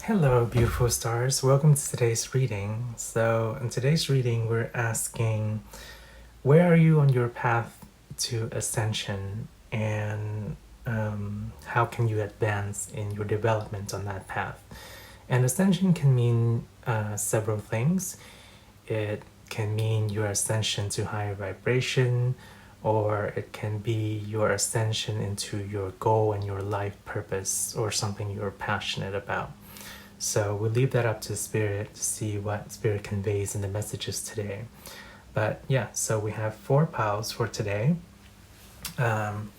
Hello, beautiful stars. Welcome to today's reading. So, in today's reading, we're asking, where are you on your path to ascension, and how can you advance in your development on that path? And ascension can mean several things. It can mean your ascension to higher vibration, or it can be your ascension into your goal and your life purpose, or something you're passionate about. So we'll leave that up to Spirit to see what Spirit conveys in the messages today. But yeah, so we have 4 piles for today. And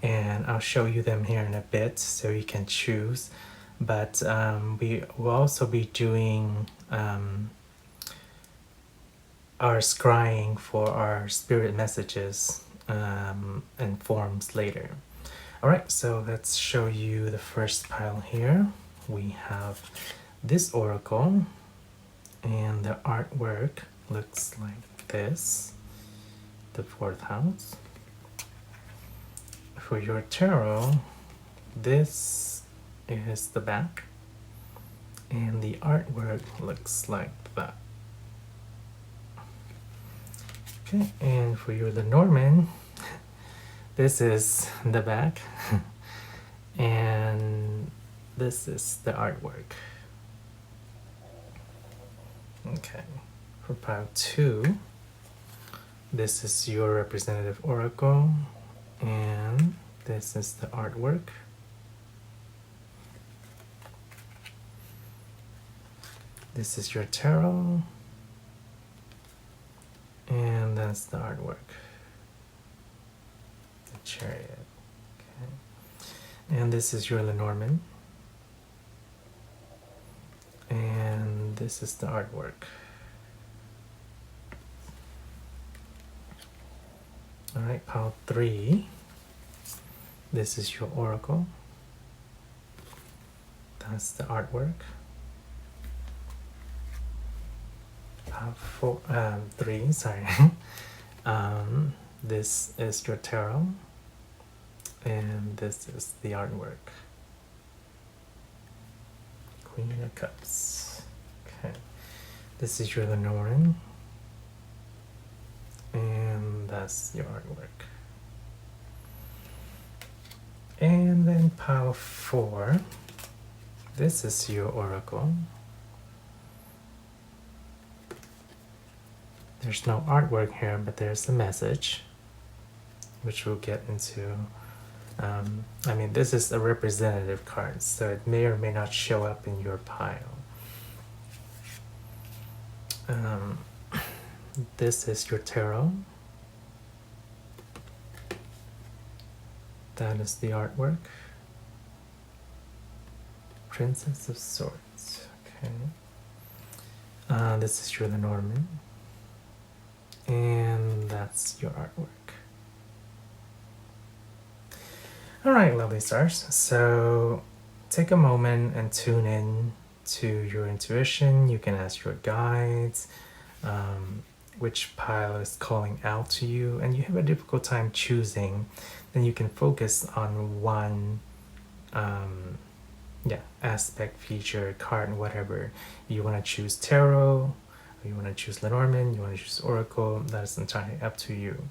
I'll show you them here in a bit so you can choose. But we will also be doing our scrying for our Spirit messages and forms later. Alright, so let's show you the first pile here. We have this oracle, and the artwork looks like this, the 4th house. For your tarot, this is the back, and the artwork looks like that. Okay, and for your Lenormand, this is the back, and this is the artwork. Okay, for pile 2, this is your representative oracle, and this is the artwork. This is your tarot, and that's the artwork. The chariot. Okay. And this is your Lenormand. And this is the artwork. Alright, pile 3. This is your oracle. That's the artwork. Pile 3, sorry. This is your tarot. And this is the artwork. Queen of Cups. Okay. This is your Lenormand. And that's your artwork. And then pile 4. This is your oracle. There's no artwork here, but there's a message, which we'll get into. I mean, this is a representative card, so it may or may not show up in your pile. This is your tarot. That is the artwork. Princess of Swords. Okay. This is your Lenormand. And that's your artwork. Alright, lovely stars. So take a moment and tune in to your intuition. You can ask your guides which pile is calling out to you, and you have a difficult time choosing, then you can focus on one aspect, feature, card, whatever. You want to choose tarot, you want to choose Lenormand, you want to choose oracle, that is entirely up to you.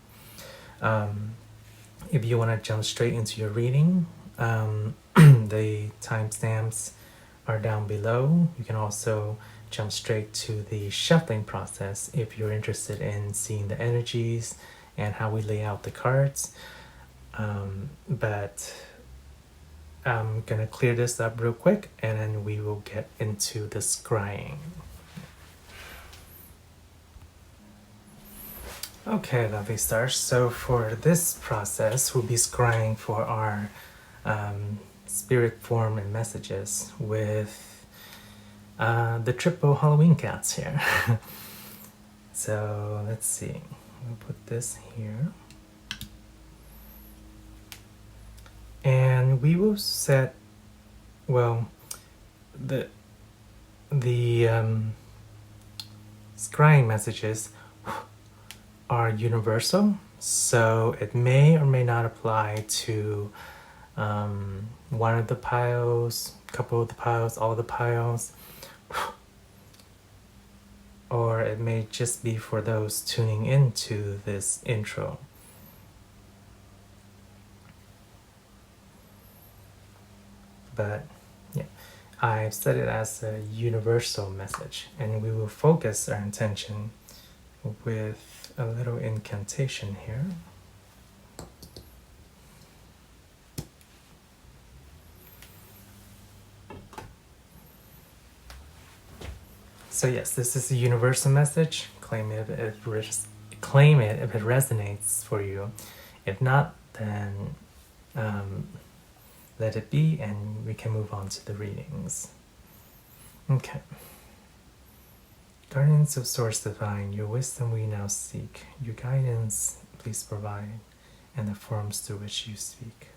If you want to jump straight into your reading, the timestamps are down below. You can also jump straight to the shuffling process if you're interested in seeing the energies and how we lay out the cards. But I'm gonna clear this up real quick, and then we will get into the scrying. Okay, lovely stars. So for this process, we'll be scrying for our spirit form and messages with the triple Halloween cats here. So let's see. We'll put this here. And we will set, well, the scrying messages are universal, so it may or may not apply to one of the piles, couple of the piles, all the piles, or it may just be for those tuning into this intro. But yeah, I've set it as a universal message, and we will focus our intention with a little incantation here. So yes, this is a universal message. Claim it if it resonates for you. If not, then let it be, and we can move on to the readings. Okay. Guardians of Source Divine, your wisdom we now seek. Your guidance, please provide, and the forms through which you speak.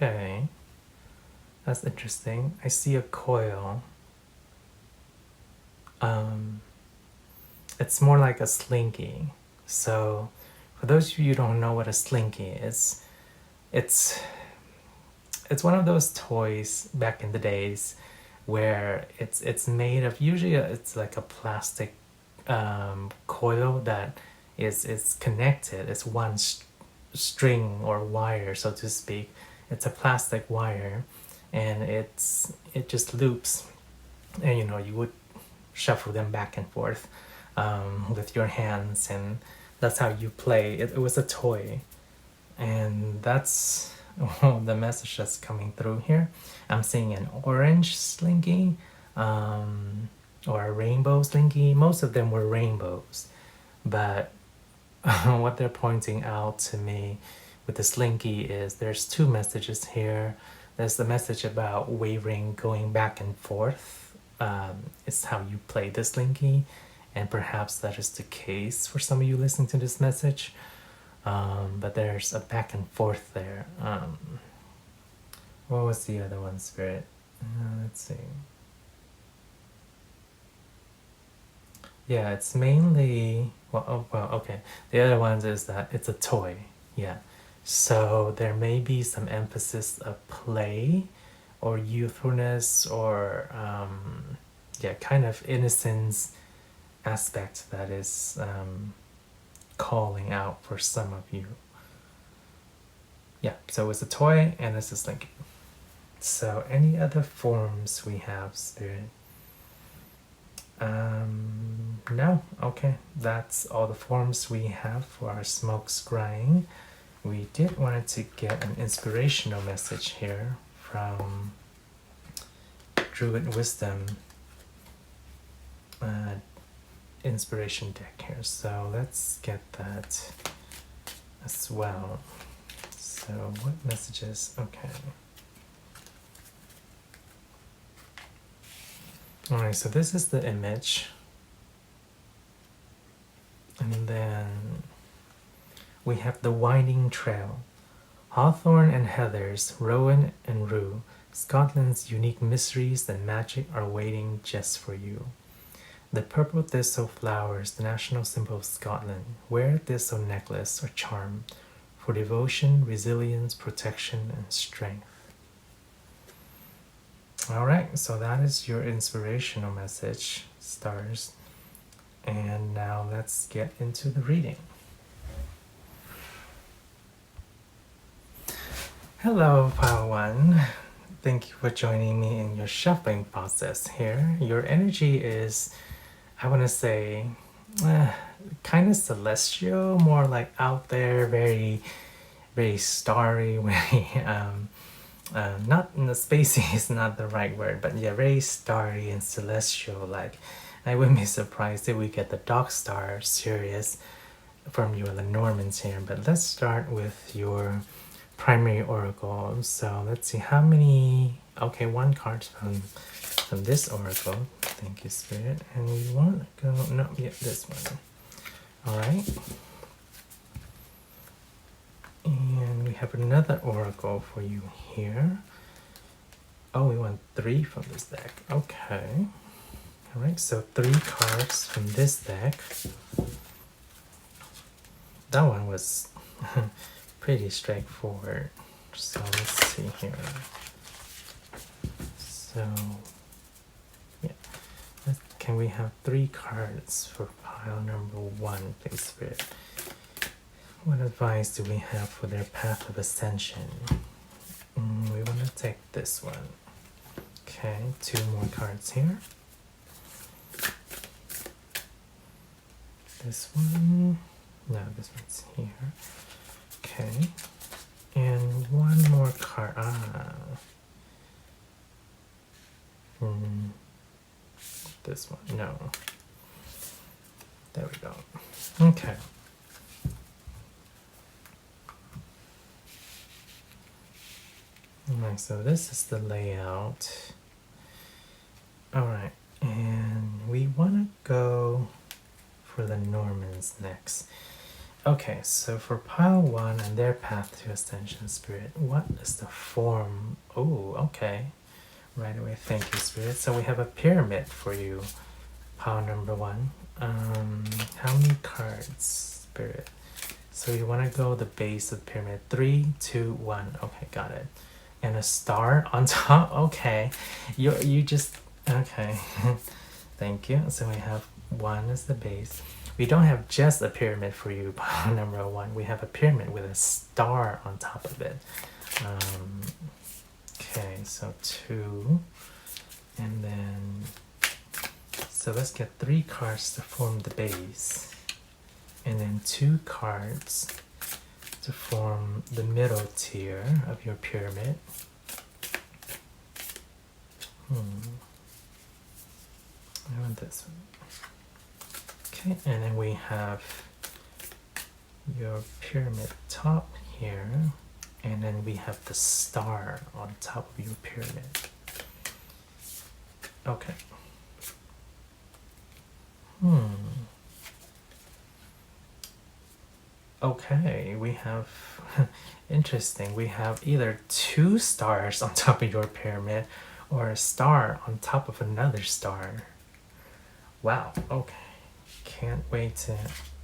Okay, that's interesting. I see a coil. It's more like a slinky. So, for those of you who don't know what a slinky is, it's one of those toys back in the days where it's made of, usually it's like a plastic coil that is connected. It's one string or wire, so to speak. It's a plastic wire, and it just loops, and you would shuffle them back and forth with your hands, and that's how you play. It was a toy, and that's the message that's coming through here. I'm seeing an orange slinky or a rainbow slinky. Most of them were rainbows, but what they're pointing out to me with the slinky is there's two messages here. There's the message about wavering, going back and forth. It's how you play the slinky, and perhaps that is the case for some of you listening to this message. But there's a back and forth there. What was the other one, Spirit? Let's see. Yeah, it's mainly, okay. The other ones is that it's a toy. Yeah. So there may be some emphasis of play or youthfulness or kind of innocence aspect that is calling out for some of you. Yeah, so it's a toy and it's a slinky. So any other forms we have, Spirit? No. Okay, that's all the forms we have for our smoke scrying. We did want to get an inspirational message here from Druid Wisdom inspiration deck here. So let's get that as well. So what messages? Okay. Alright, so this is the image. And then we have the winding trail. Hawthorn and heathers, rowan and rue, Scotland's unique mysteries and magic are waiting just for you. The purple thistle flowers, the national symbol of Scotland. Wear a thistle necklace or charm for devotion, resilience, protection, and strength. Alright, so that is your inspirational message, stars. And now let's get into the reading. Hello, Pile 1. Thank you for joining me in your shuffling process here. Your energy is, I want to say, kind of celestial, more like out there, very, very starry, very, not in the spacey is not the right word, but yeah, very starry and celestial. Like, I wouldn't be surprised if we get the Dark Star series from your Lenormands here. But let's start with your primary oracle. So let's see how many. Okay, one card from this oracle. Thank you, Spirit. And we want to go. No, yeah, this one. All right. And we have another oracle for you here. Oh, we want 3 from this deck. Okay. Alright, so 3 cards from this deck. That one was pretty straightforward. So let's see here. So, yeah. Can we have 3 cards for pile number 1, please, Spirit? What advice do we have for their path of ascension? We want to take this one. Okay, 2 more cards here. This one. No, this one's here. Okay. And 1 more card. This one. No. There we go. Okay. Alright, so this is the layout. Alright, and we want to go for the Normans next. Okay, so for pile 1 and their path to ascension, Spirit, what is the form? Oh, okay. Right away, thank you, Spirit. So we have a pyramid for you, pile number 1. How many cards, Spirit? So you want to go the base of the pyramid. 3, 2, 1. Okay, got it. And a star on top. Okay, you just okay. Thank you. So we have 1 as the base. We don't have just a pyramid for you, pile number 1. We have a pyramid with a star on top of it. Okay, so 2, and then so let's get 3 cards to form the base, and then 2 cards to form the middle tier of your pyramid. I want this one. Okay, and then we have your pyramid top here, and then we have the star on top of your pyramid. Okay. Okay, we have interesting. We have either 2 stars on top of your pyramid or a star on top of another star. Wow, okay. Can't wait to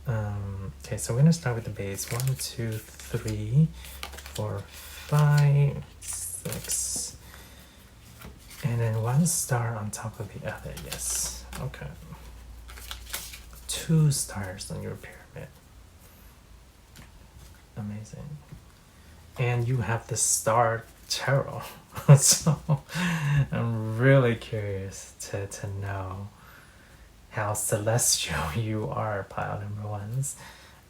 okay, so we're gonna start with the base. 1, 2, 3, 4, 5, 6, and then 1 star on top of the other. Yes, okay. 2 stars on your pyramid. Amazing. And you have the Star Tarot. So I'm really curious to know how celestial you are, pile number 1s.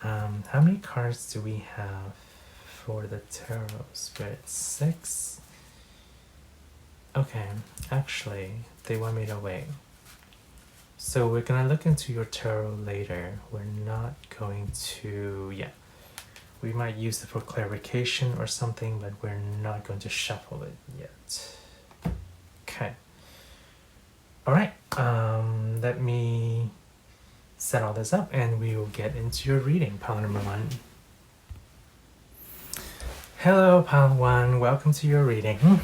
How many cards do we have for the Tarot, Spirit? 6? Okay, actually, they want me to wait. So we're gonna look into your tarot later. We're not going to, yeah. We might use it for clarification or something, but we're not going to shuffle it yet. Okay. All right. Let me set all this up and we will get into your reading, pile number 1. Hello, pile 1. Welcome to your reading.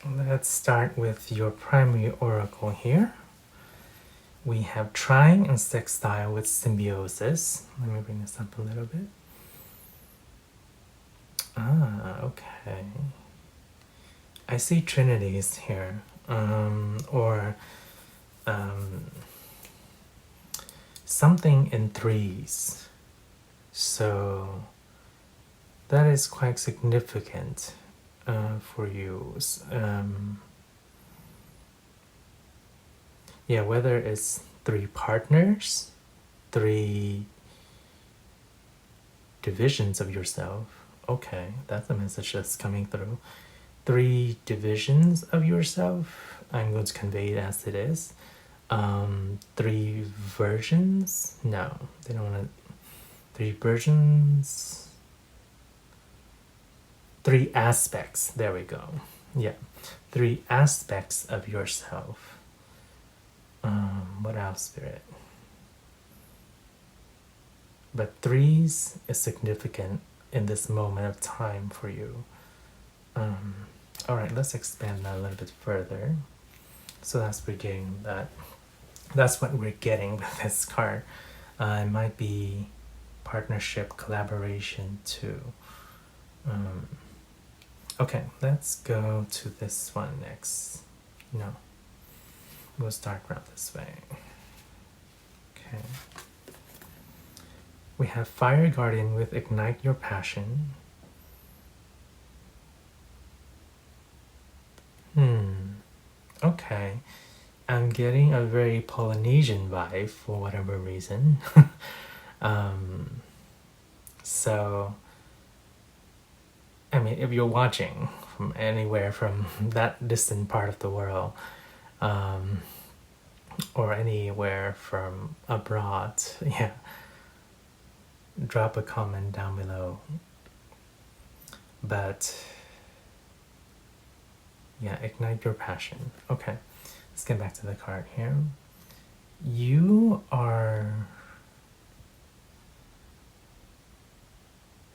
Let's start with your primary oracle here. We have trine and sextile with symbiosis. Let me bring this up a little bit. Okay. I see trinities here, or something in 3s. So that is quite significant for you. Yeah, whether it's 3 partners, 3 divisions of yourself. Okay, that's the message that's coming through. 3 divisions of yourself. I'm going to convey it as it is. 3 versions. No, they don't want to. 3 versions. 3 aspects. There we go. Yeah, 3 aspects of yourself. What else, Spirit? But 3s is significant in this moment of time for you. All right, let's expand that a little bit further. So that's what we're getting with this card. It might be partnership, collaboration too. Okay, let's go to this one next. No, we'll start around this way. Okay. We have Fire Guardian with Ignite Your Passion. Okay. I'm getting a very Polynesian vibe for whatever reason. So, I mean, if you're watching from anywhere from that distant part of the world, or anywhere from abroad, yeah, drop a comment down below. But yeah, ignite your passion. Okay, let's get back to the card here. You are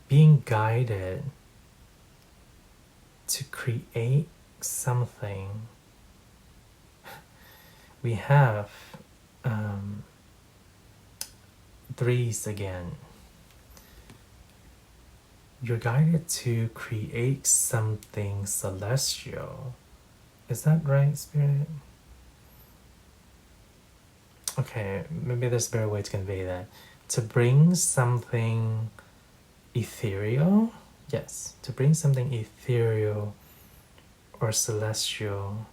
being guided to create something. We have threes again. You're guided to create something celestial. Is that right, Spirit? Okay, maybe there's a better way to convey that. To bring something ethereal? Yes, to bring something ethereal or celestial.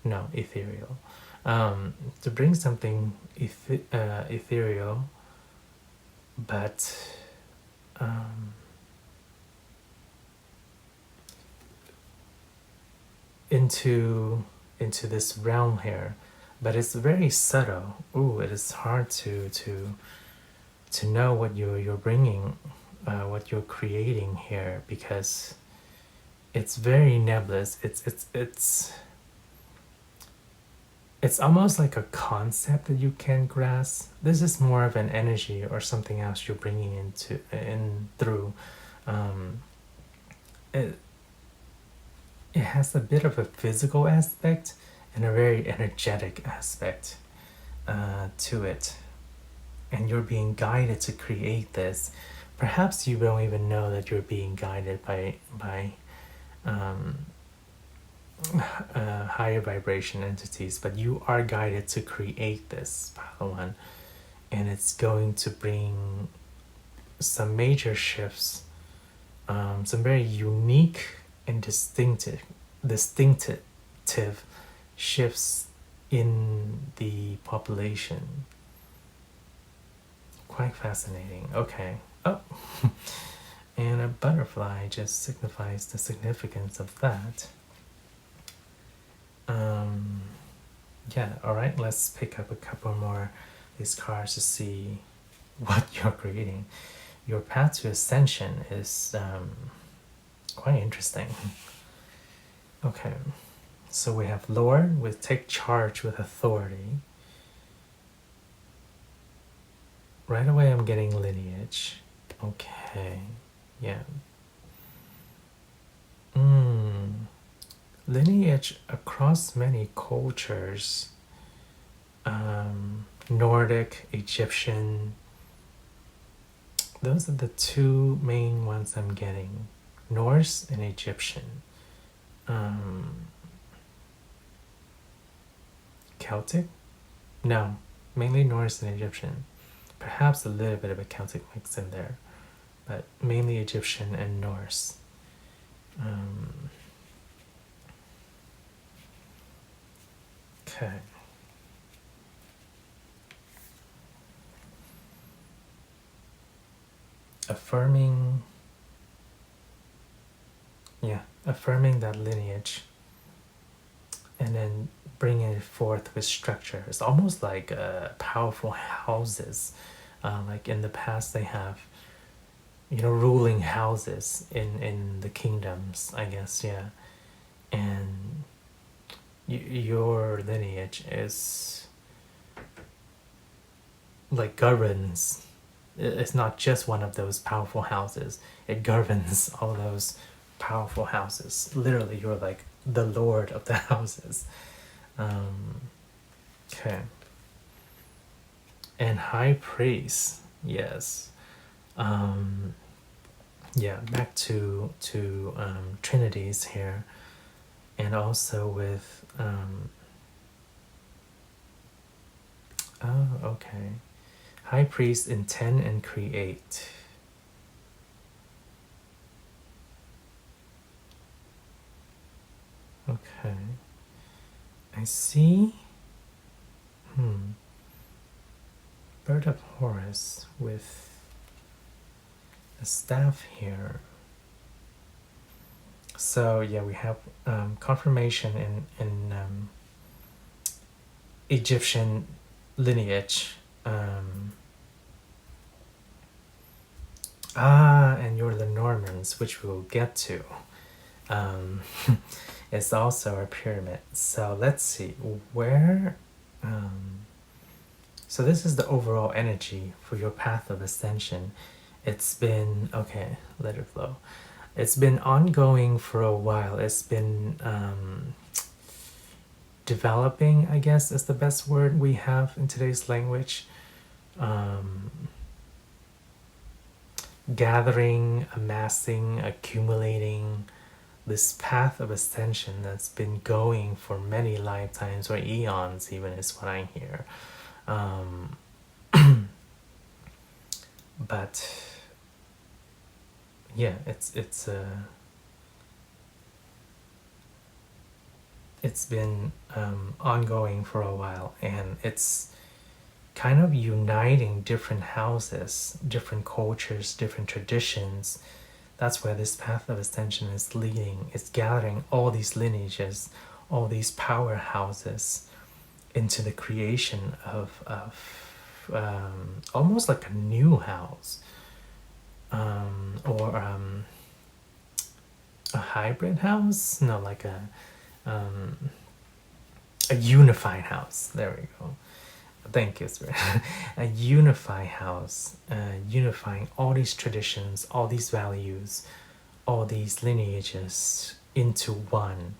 No, ethereal. To bring something ethereal, but into this realm here, but it's very subtle. Ooh, it is hard to know what you're bringing, what you're creating here, because it's very nebulous. It's almost like a concept that you can grasp. This is more of an energy or something else you're bringing in through. It has a bit of a physical aspect and a very energetic aspect to it. And you're being guided to create this. Perhaps you don't even know that you're being guided by higher vibration entities, but you are guided to create this Padawan, and it's going to bring some major shifts, some very unique and distinctive shifts in the population. Quite fascinating. Okay. Oh, and a butterfly just signifies the significance of that. Yeah, alright, let's pick up a couple more of these cards to see what you're creating. Your path to ascension is quite interesting. Okay, so we have Lord with take charge with authority. Right away I'm getting lineage. Okay, yeah. Lineage across many cultures, Nordic, Egyptian, those are the two main ones I'm getting, Norse and Egyptian. Celtic? No, mainly Norse and Egyptian. Perhaps a little bit of a Celtic mix in there, but mainly Egyptian and Norse. Okay. Affirming that lineage and then bringing it forth with structure. It's almost like powerful houses. Like in the past they have, ruling houses in the kingdoms, I guess, yeah. And your lineage is like governs it's not just one of those powerful houses. It governs all those powerful houses. Literally, you're like the lord of the houses. Okay. And high priest, yes. Yeah, back to trinities here, and also with oh, okay. High priest, intend and create. Okay. I see. Bird of Horus with a staff here. So yeah, we have confirmation in Egyptian lineage. And your Lenormands, which we'll get to. It's also a pyramid. So let's see where. So this is the overall energy for your path of ascension. It's been okay. Let it flow. It's been ongoing for a while. It's been developing, I guess is the best word we have in today's language. Gathering, amassing, accumulating this path of ascension that's been going for many lifetimes or eons, even is what I hear. But yeah, it's been ongoing for a while, and it's kind of uniting different houses, different cultures, different traditions. That's where this path of ascension is leading. It's gathering all these lineages, all these powerhouses into the creation of almost like a new house, or a hybrid house. No, like a unified house. There we go. Thank you, sir. A unified house, unifying all these traditions, all these values, all these lineages into one.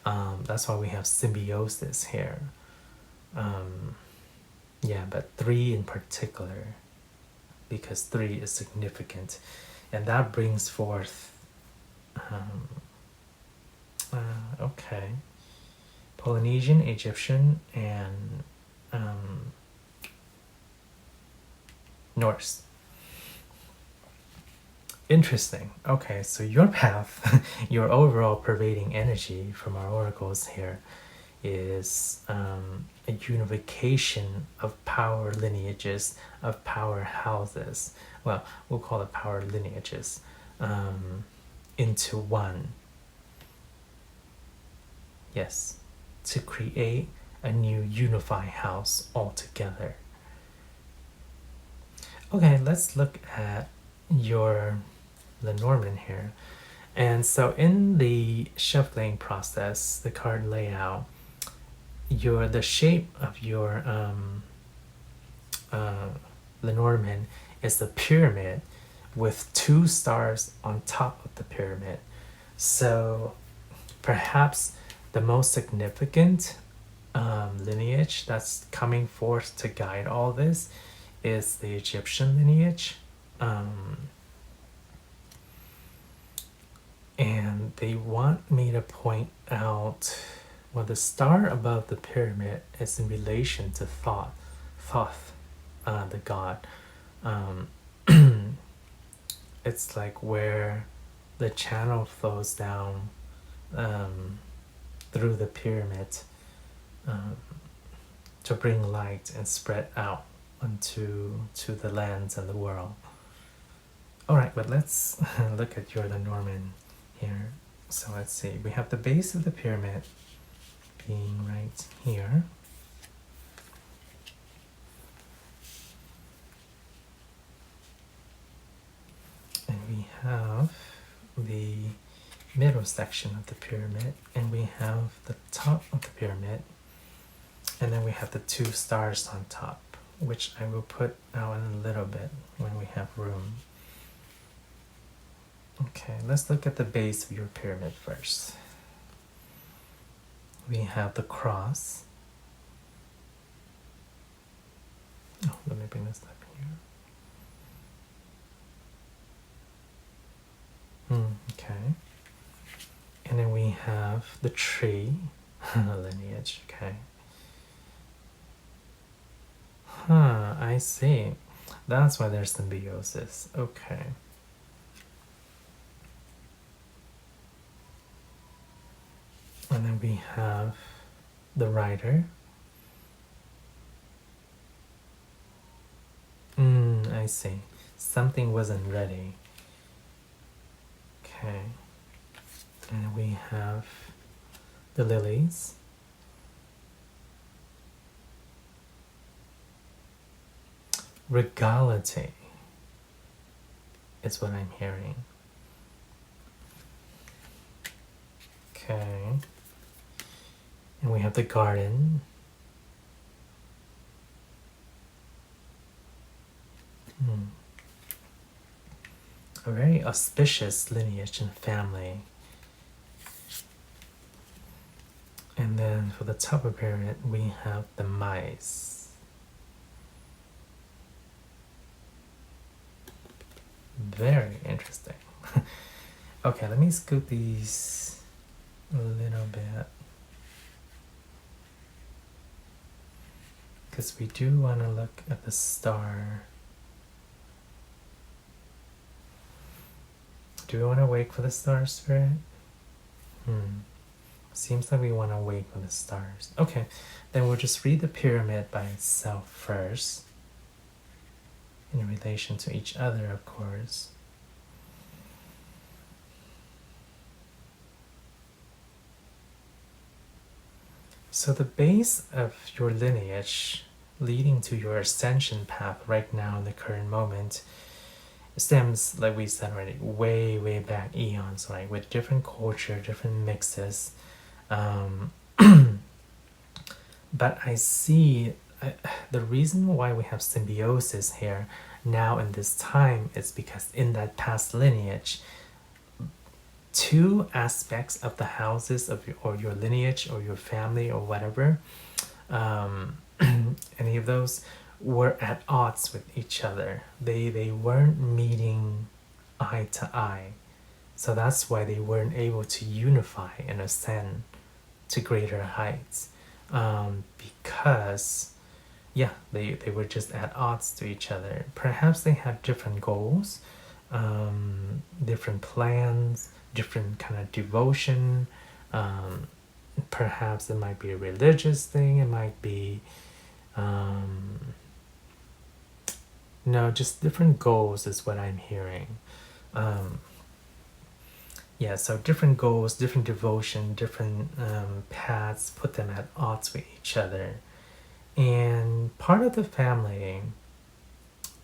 That's why we have symbiosis here. Yeah, but 3 in particular, because 3 is significant, and that brings forth. Okay, Polynesian, Egyptian, and Norse. Interesting. Okay, so your path, your overall pervading energy from our oracles here is a unification of power lineages, of power houses. Well, we'll call it power lineages, into one. Yes, to create a new unified house altogether. Okay, let's look at your Lenormand here. And so in the shuffling process, the card layout, the shape of your Lenormand is the pyramid with 2 stars on top of the pyramid. So perhaps the most significant lineage that's coming forth to guide all this is the Egyptian lineage. And they want me to point out, well, the star above the pyramid is in relation to Thoth, the god. It's like where the channel flows down through the pyramid to bring light and spread out onto the lands and the world. All right, but let's look at your Lenormand here. So let's see, we have the base of the pyramid being right here. And we have the middle section of the pyramid, and we have the top of the pyramid, and then we have the 2 stars on top. which I will put out in a little bit when we have room. Okay, let's look at the base of your pyramid first. We have the cross. Oh, let me bring this up here. Okay. And then we have the tree, lineage, okay. I see. That's why there's symbiosis. Okay. And then we have the rider. I see. Something wasn't ready. Okay. And we have the lilies. Regality is what I'm hearing. Okay. And we have the garden. A very auspicious lineage and family. And then for the top of pyramid, we have the mice. Very interesting. Okay, let me scoot these a little bit. Because we do want to look at the star. Do we want to wait for the star spirit? Seems like we want to wait for the stars. Okay, then we'll just read the pyramid by itself first. In relation to each other, of course. So the base of your lineage leading to your ascension path right now in the current moment stems, like we said already, way back eons, right? With different culture, different mixes. But I see the reason why we have symbiosis here now in this time is because in that past lineage, two aspects of the houses of your lineage or your family or whatever, any of those were at odds with each other. They weren't meeting eye to eye. So that's why they weren't able to unify and ascend to greater heights. Because they were just at odds to each other. Perhaps they had different goals, different plans, different kind of devotion. Perhaps it might be a religious thing. It might be just different goals is what I'm hearing. So different goals, different devotion, different paths, put them at odds with each other. And part of the family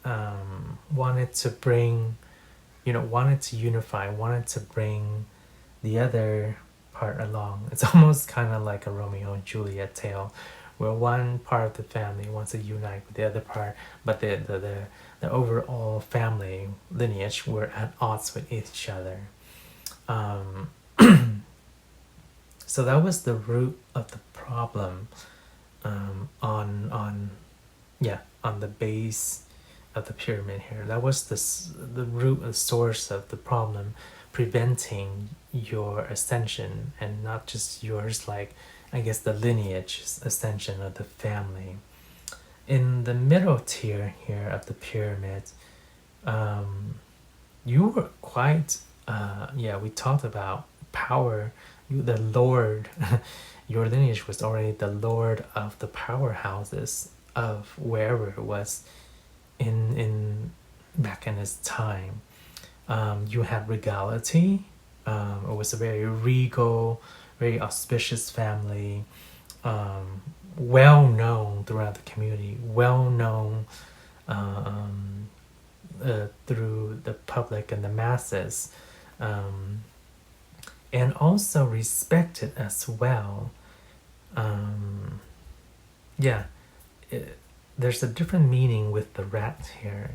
wanted to unify, wanted to bring the other part along. It's almost kind of like a Romeo and Juliet tale, where one part of the family wants to unite with the other part, but the overall family lineage were at odds with each other. So that was the root of the problem on the base of the pyramid here. That was the root and source of the problem, preventing your ascension, and not just yours, like I guess the lineage ascension of the family. In the middle tier here of the pyramid, you were quite we talked about power. You, the lord, your lineage was already the lord of the powerhouses of wherever it was in back in its time. You had regality. It was a very regal, very auspicious family, well known throughout the community, well known through the public and the masses, and also respected as well. there's a different meaning with the rat here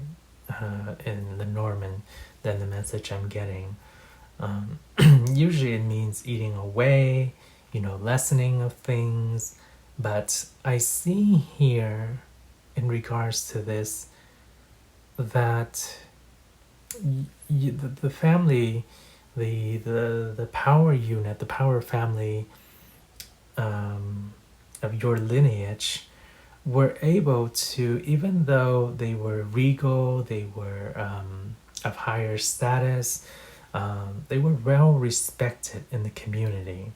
in Lenormand than the message I'm getting. Usually it means eating away, lessening of things, but I see here in regards to this that the family, the power unit, the power family of your lineage were able to, even though they were regal, they were of higher status, they were well respected in the community,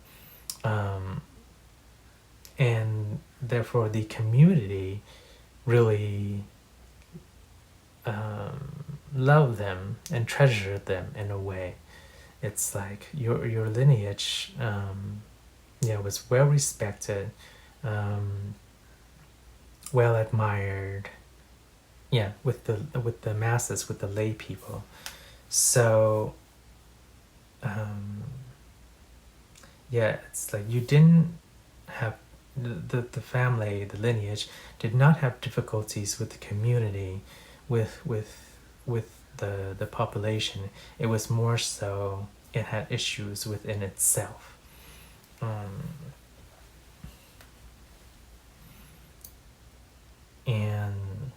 and therefore the community really loved them and treasured them in a way. It's like your lineage was well respected, well admired, with the masses, with the lay people. So it's like you didn't have the family, the lineage did not have difficulties with the community, with the population. It was more so it had issues within itself. And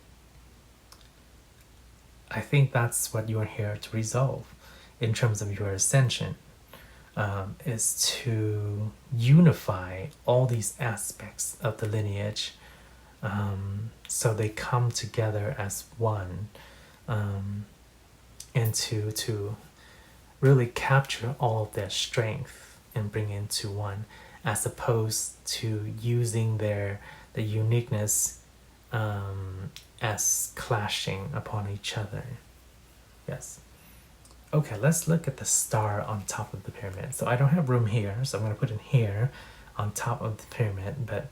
I think that's what you're here to resolve in terms of your ascension, is to unify all these aspects of the lineage, so they come together as one, and to really capture all of their strength and bring into one, as opposed to using the uniqueness as clashing upon each other. Yes. Okay, let's look at the star on top of the pyramid. So I don't have room here, so I'm going to put it here on top of the pyramid, but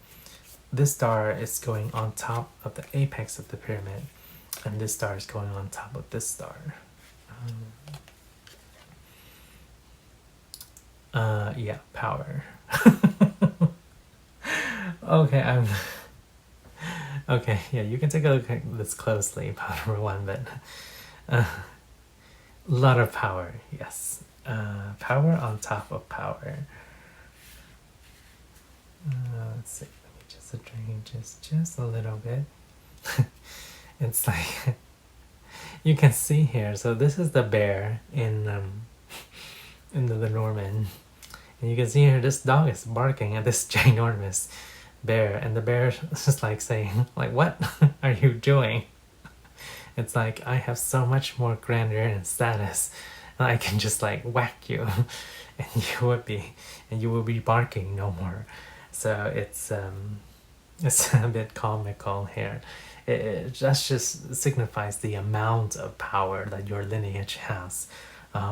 this star is going on top of the apex of the pyramid, and this star is going on top of this star. Power. Okay, okay, you can take a look at this closely, power one, but a lot of power, yes. Power on top of power. Let's see, let me just arrange just a little bit. It's like, you can see here, so this is the bear in the Lenormand. And you can see here, this dog is barking at this ginormous bear, and the bear is just like saying, like, what are you doing? It's like, I have so much more grandeur and status, and I can just like whack you, and you will be barking no more. So it's a bit comical here. It just signifies the amount of power that your lineage has,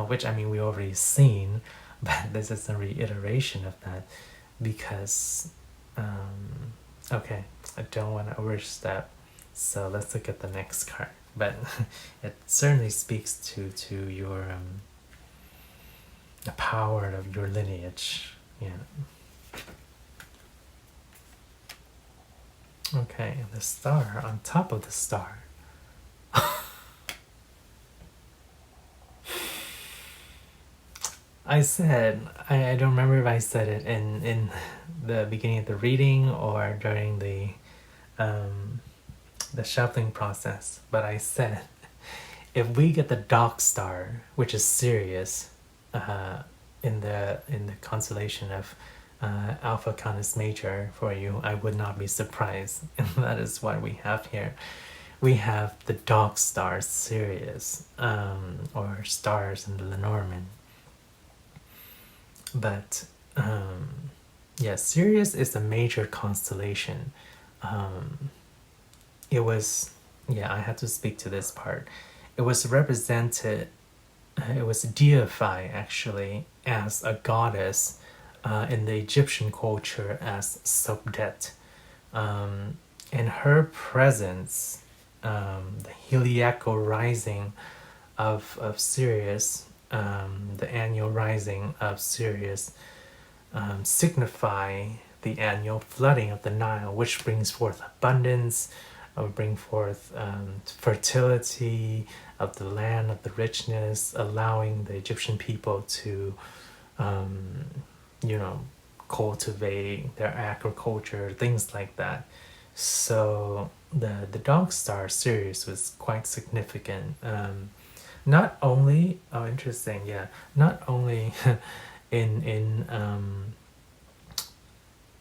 which, I mean, we already seen, but this is a reiteration of that, because okay, I don't want to overstep, so let's look at the next card. But it certainly speaks to your the power of your lineage. Okay, the star on top of the star. I said, I don't remember if I said it in the beginning of the reading or during the shuffling process, but I said, if we get the dog star, which is Sirius, in the constellation of Alpha Canis Major for you, I would not be surprised. And that is what we have here. We have the dog star Sirius, or stars in the Lenormand. But Sirius is a major constellation. It was, I had to speak to this part. It was represented, it was deified actually as a goddess in the Egyptian culture as Sobdet. In her presence, the heliacal rising of Sirius, the annual rising of Sirius, signify the annual flooding of the Nile, which brings forth abundance, would bring forth fertility of the land, of the richness, allowing the Egyptian people to, you know, cultivate their agriculture, things like that. So the Dog Star series was quite significant. Not only, oh, interesting, yeah, not only in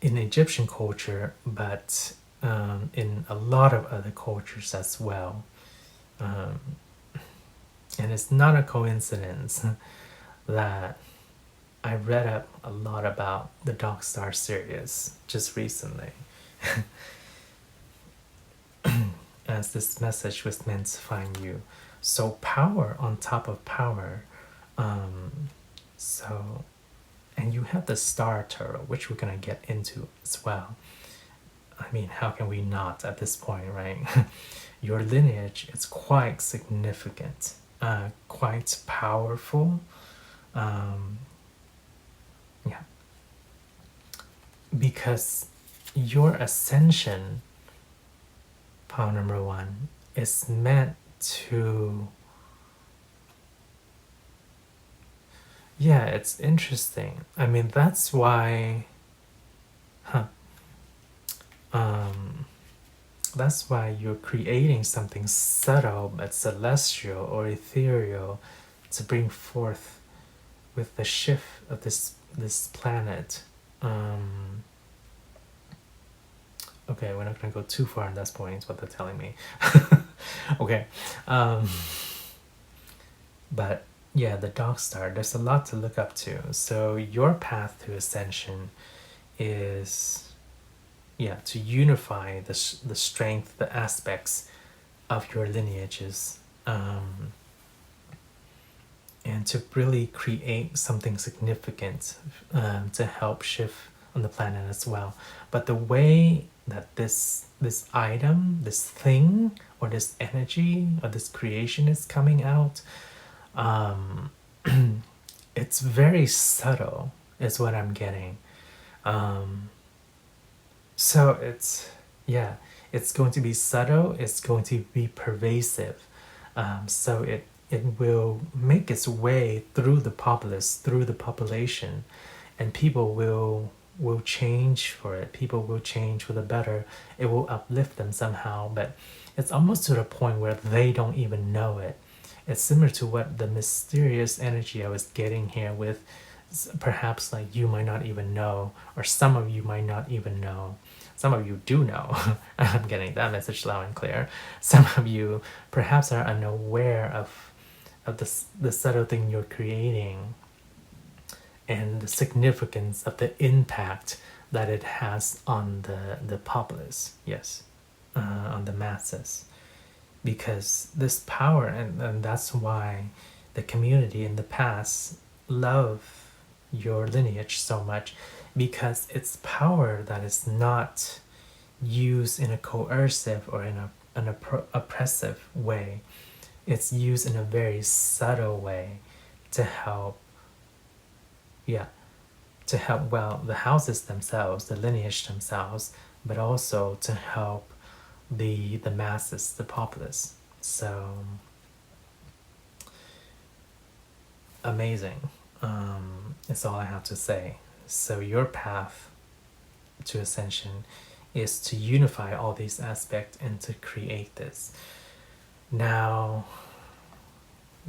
Egyptian culture, but in a lot of other cultures as well. And it's not a coincidence that I read up a lot about the Dog Star series just recently, as this message was meant to find you. So power on top of power. So, and you have the Star Turtle, which we're gonna get into as well. I mean, how can we not at this point, right? Your lineage is quite significant, quite powerful. Yeah, because your ascension, power number 1, is meant to, yeah, it's interesting. I mean, that's why, that's why you're creating something subtle but celestial or ethereal to bring forth with the shift of this planet. Okay, we're not gonna go too far on this point, is what they're telling me. Okay. But yeah, the Dog Star, there's a lot to look up to. So your path to ascension is, yeah, to unify the strength, the aspects of your lineages, and to really create something significant to help shift on the planet as well. But the way that this item, this thing, or this energy, or this creation is coming out, it's very subtle, is what I'm getting. So it's, yeah, it's going to be subtle, it's going to be pervasive. So it will make its way through the populace, through the population, and people will change for it. People will change for the better. It will uplift them somehow, but it's almost to the point where they don't even know it. It's similar to what the mysterious energy I was getting here with, perhaps like you might not even know, or some of you might not even know. Some of you do know. I'm getting that message loud and clear. Some of you perhaps are unaware of the subtle thing you're creating and the significance of the impact that it has on the populace, yes, on the masses. Because this power, and that's why the community in the past love your lineage so much, because it's power that is not used in a coercive or in an oppressive way. It's used in a very subtle way to help, yeah, to help, well, the houses themselves, the lineage themselves, but also to help the masses, the populace. So amazing. That's all I have to say. So your path to ascension is to unify all these aspects and to create this. Now,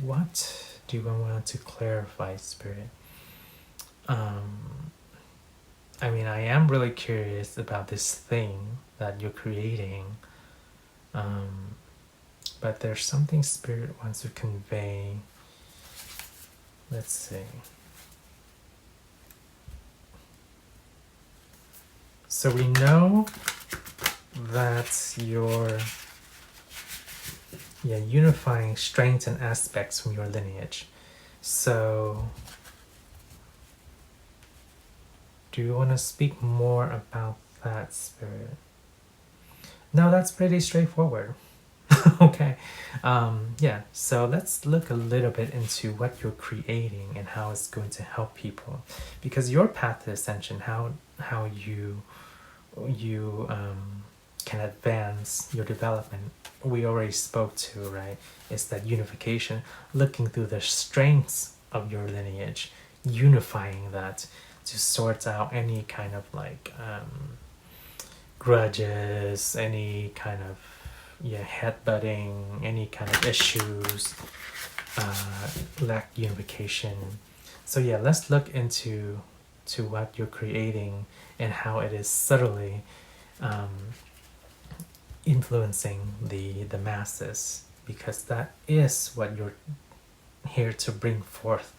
what do you want to clarify, Spirit? I mean, I am really curious about this thing that you're creating, but there's something Spirit wants to convey. Let's see. So we know that you're, yeah, unifying strengths and aspects from your lineage. So do you want to speak more about that, Spirit? No, that's pretty straightforward. Okay. Yeah, so let's look a little bit into what you're creating and how it's going to help people. Because your path to ascension, how you can advance your development, we already spoke to, right? Is that unification, looking through the strengths of your lineage, unifying that to sort out any kind of like grudges, any kind of headbutting, any kind of issues, lack unification. So let's look into what you're creating and how it is subtly influencing the masses, because that is what you're here to bring forth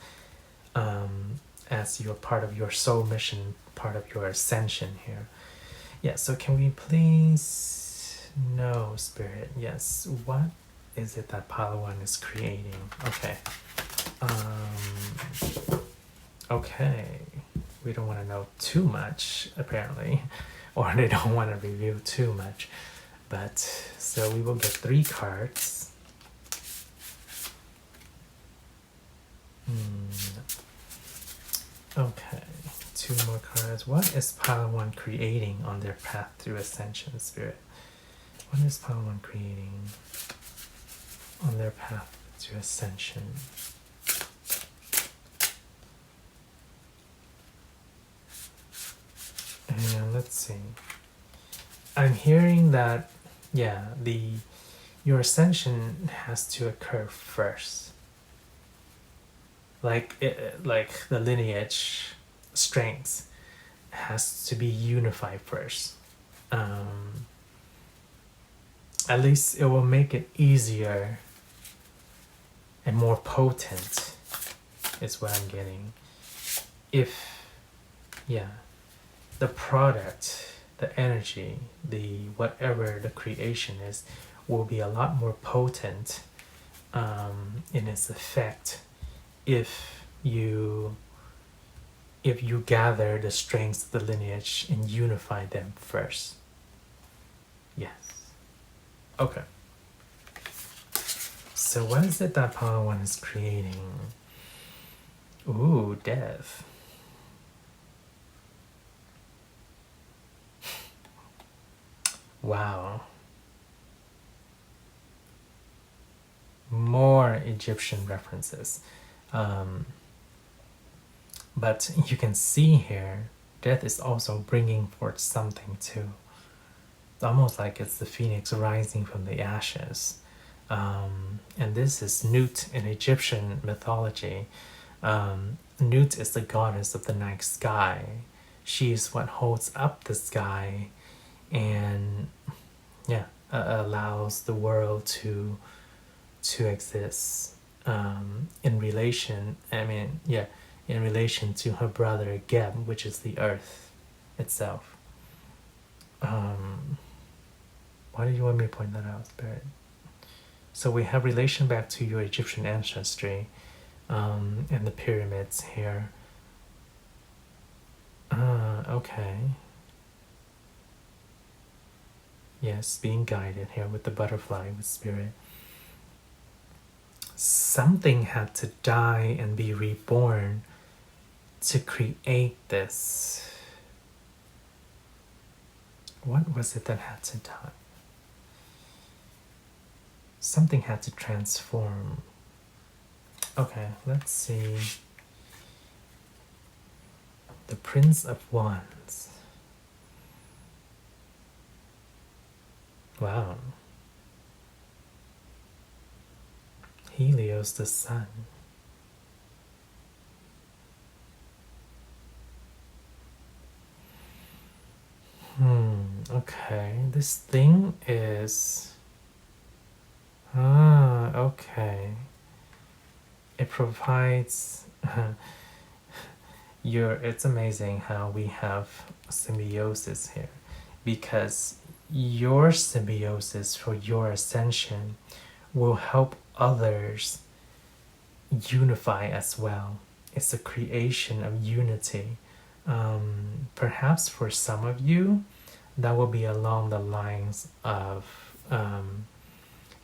as your part of your soul mission, part of your ascension here. So can we please know, Spirit, yes, what is it that Palawan is creating? Okay, we don't want to know too much apparently, or they don't want to reveal too much, but so we will get 3 cards. Okay, 2 more cards. What is Palawan creating on their path to ascension, Spirit? What is Palawan creating on their path to ascension? And let's see. I'm hearing that your ascension has to occur first. Like the lineage strengths has to be unified first. At least it will make it easier and more potent, is what I'm getting. If the product, the energy, the whatever the creation is, will be a lot more potent in its effect if you gather the strengths of the lineage and unify them first. Yes. Okay. So what is it that Palawan is creating? Ooh, death. Wow. More Egyptian references. But you can see here, death is also bringing forth something too. It's almost like it's the phoenix rising from the ashes. And this is Nut in Egyptian mythology. Nut is the goddess of the night sky. She is what holds up the sky and allows the world to exist in relation to her brother Geb, which is the earth itself. Why do you want me to point that out, Spirit? So we have relation back to your Egyptian ancestry and the pyramids here. Okay. Yes, being guided here with the butterfly, with Spirit. Something had to die and be reborn to create this. What was it that had to die? Something had to transform. Okay, let's see. The Prince of Wands. Wow. Helios the sun. Okay, this thing is okay. It provides it's amazing how we have symbiosis here, because your symbiosis for your ascension will help others unify as well. It's a creation of unity. Perhaps for some of you, that will be along the lines of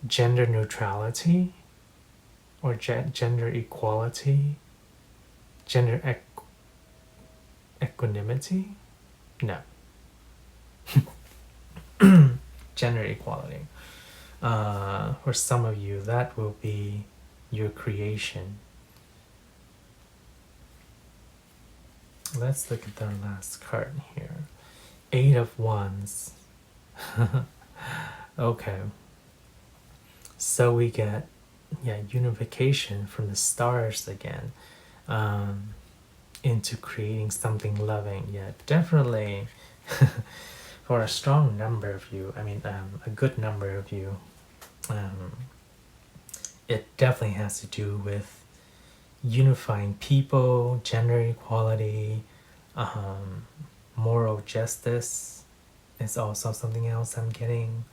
gender neutrality or gender equality, gender equanimity. No. gender equality. For some of you, that will be your creation. Let's look at the last card here. 8 of Wands. Okay. So we get, unification from the stars again, into creating something loving. Yeah, definitely. For a strong number of you, a good number of you, it definitely has to do with unifying people, gender equality, moral justice is also something else I'm getting.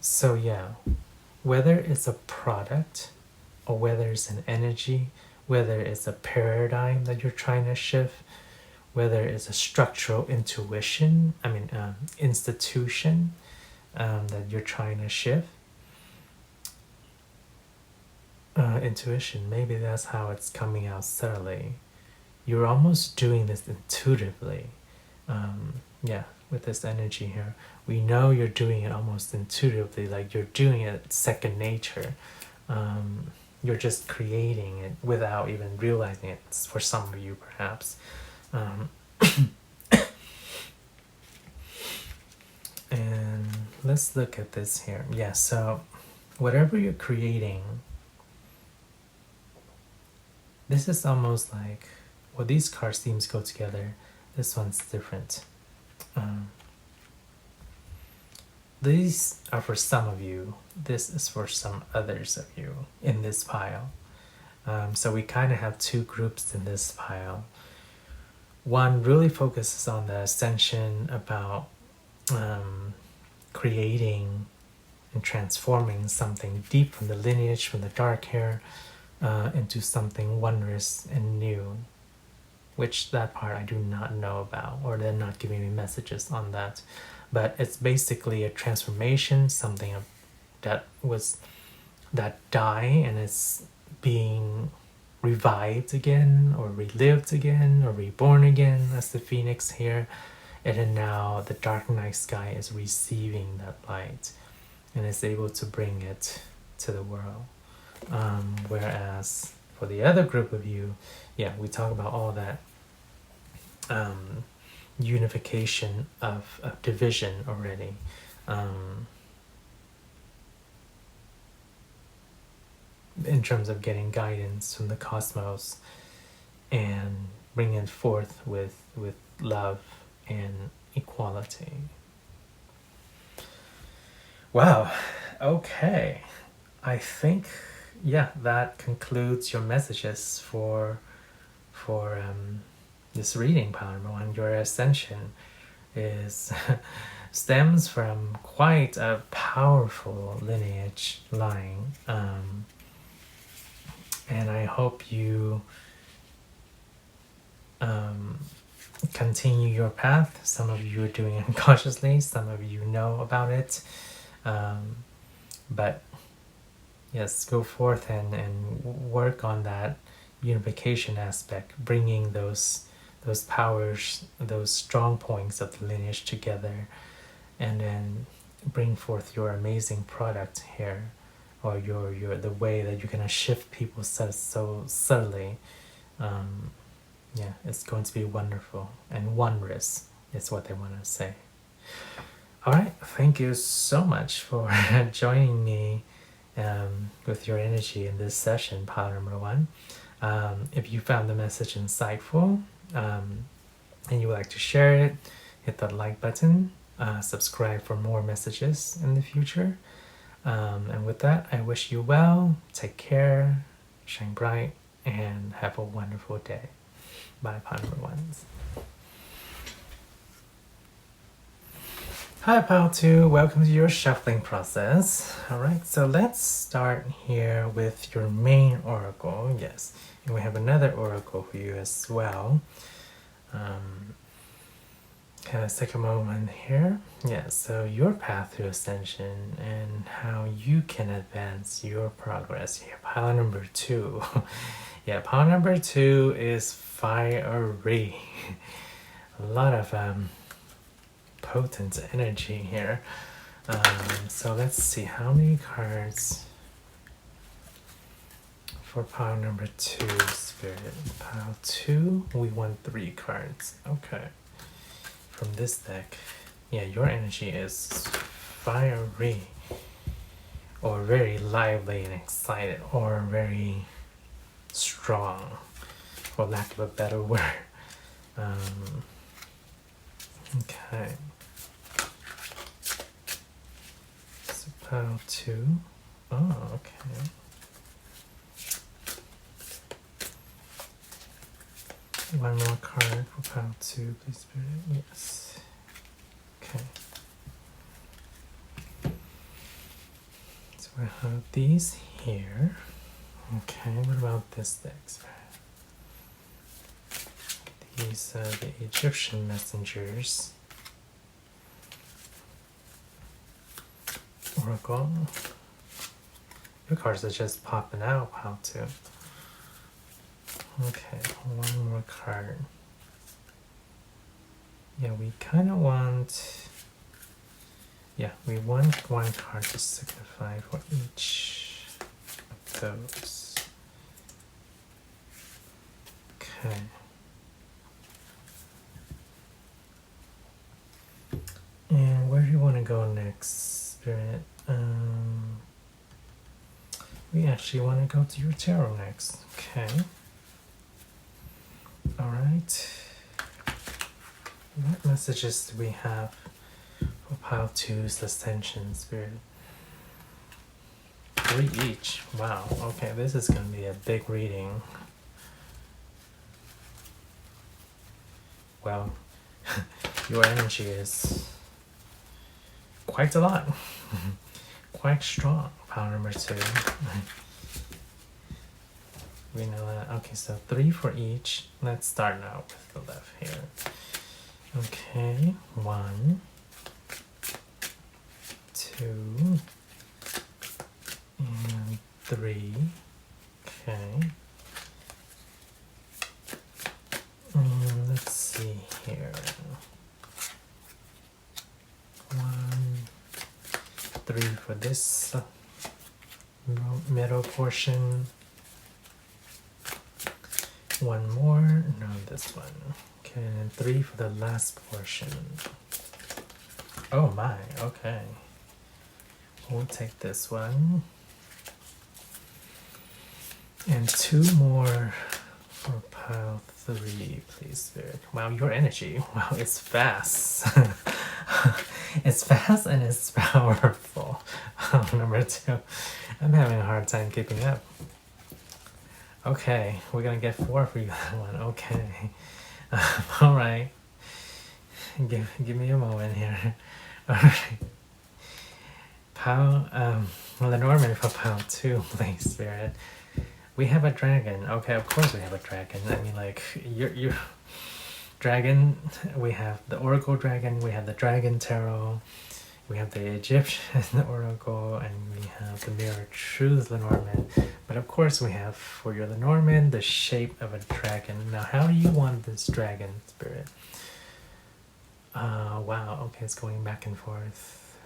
So yeah, whether it's a product or whether it's an energy, whether it's a paradigm that you're trying to shift, whether it's a structural intuition, institution that you're trying to shift. Intuition, maybe that's how it's coming out subtly. You're almost doing this intuitively. With this energy here, we know you're doing it almost intuitively, like you're doing it second nature. You're just creating it without even realizing it, for some of you perhaps. And let's look at this here. Yeah, so whatever you're creating, this is almost like, well, these cards themes go together. This one's different. These are for some of you. This is for some others of you in this pile. So we kind of have two groups in this pile. One really focuses on the ascension, about creating and transforming something deep from the lineage, from the dark hair, into something wondrous and new, which that part I do not know about, or they're not giving me messages on that. But it's basically a transformation, something that died and it's being revived again, or relived again, or reborn again, as the phoenix here. And then now the dark night sky is receiving that light and is able to bring it to the world. Whereas for the other group of you, we talk about all that unification of division already. In terms of getting guidance from the cosmos and bringing it forth with love and equality. Wow, okay. I think, that concludes your messages for this reading, pile number 1. Your ascension is stems from quite a powerful lineage line, and I hope you continue your path. Some of you are doing it unconsciously, some of you know about it, but yes, go forth and work on that unification aspect, bringing those powers, those strong points of the lineage together, and then bring forth your amazing product here, or your the way that you're gonna shift people so subtly. It's going to be wonderful and wondrous is what they want to say. All right, thank you so much for joining me with your energy in this session, pile number 1. If you found the message insightful, and you would like to share it, hit that like button, subscribe for more messages in the future. And with that, I wish you well, take care, shine bright, and have a wonderful day. Bye, pile number 1s. Hi, pile 2, welcome to your shuffling process. Alright, so let's start here with your main oracle. Yes, and we have another oracle for you as well. Kind of take a moment here. So your path to ascension and how you can advance your progress. Pile number 2. Pile number 2 is fiery. A lot of potent energy here. So let's see, how many cards for pile number 2, Spirit? Pile 2, we want 3 cards. Okay. From this deck, yeah, your energy is fiery, or very lively and excited, or very strong, for lack of a better word. Okay. So pile 2. Oh, okay. One more card for pile 2, please, Spirit. Yes. Okay. So we have these here. Okay, what about this deck, Spirit? These are the Egyptian messengers. Oracle. Your cards are just popping out, pile 2. Okay, one more card. Yeah, we kind of want... Yeah, we want one card to signify for each of those. Okay. And where do you want to go next, Spirit? We actually want to go to your tarot next. Okay. Alright. What messages do we have for pile 2's ascension, Spirit? 3 each. Wow. Okay, this is going to be a big reading. Well, your energy is quite a lot. Quite strong. Pile number 2. We know that. Okay, so 3 for each. Let's start now with the left here. Okay, 1, 2, and 3. Okay. Let's see here. 1, 3 for this middle portion. 1 more, no, this one. Okay, and 3 for the last portion. Oh my, okay. We'll take this one. And 2 more for pile 3, please, Spirit. Wow, your energy. Wow, it's fast. It's fast and it's powerful. Number 2. I'm having a hard time keeping up. Okay, we're gonna get 4 for you that one. Okay. All right. Give me a moment here. All right. Pile, Lenormand for pile 2, please, Spirit. We have a dragon. Okay, of course we have a dragon. I mean, like, your dragon. We have the Oracle dragon. We have the Dragon Tarot. We have the Egyptian Oracle, and we have the Mirror Truth Lenormand. But of course we have, for your Lenormand, the shape of a dragon. Now, how do you want this dragon, Spirit? Wow, okay, it's going back and forth.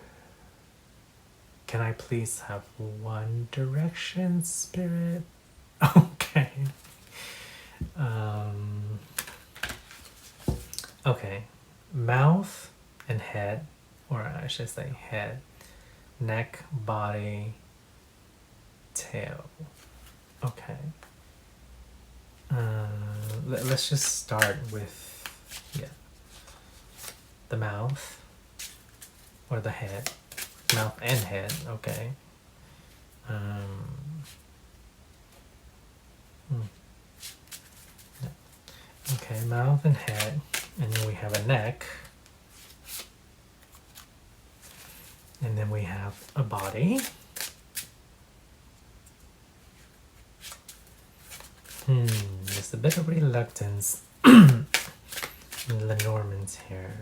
Can I please have one direction, Spirit? Okay. Okay, mouth and head, or I should say head, neck, body, tail. Okay. Let's just start with, yeah, the mouth, or the head. Mouth and head, okay. Okay, mouth and head, and then we have a neck, and then we have a body. There's a bit of reluctance in Lenormand's here.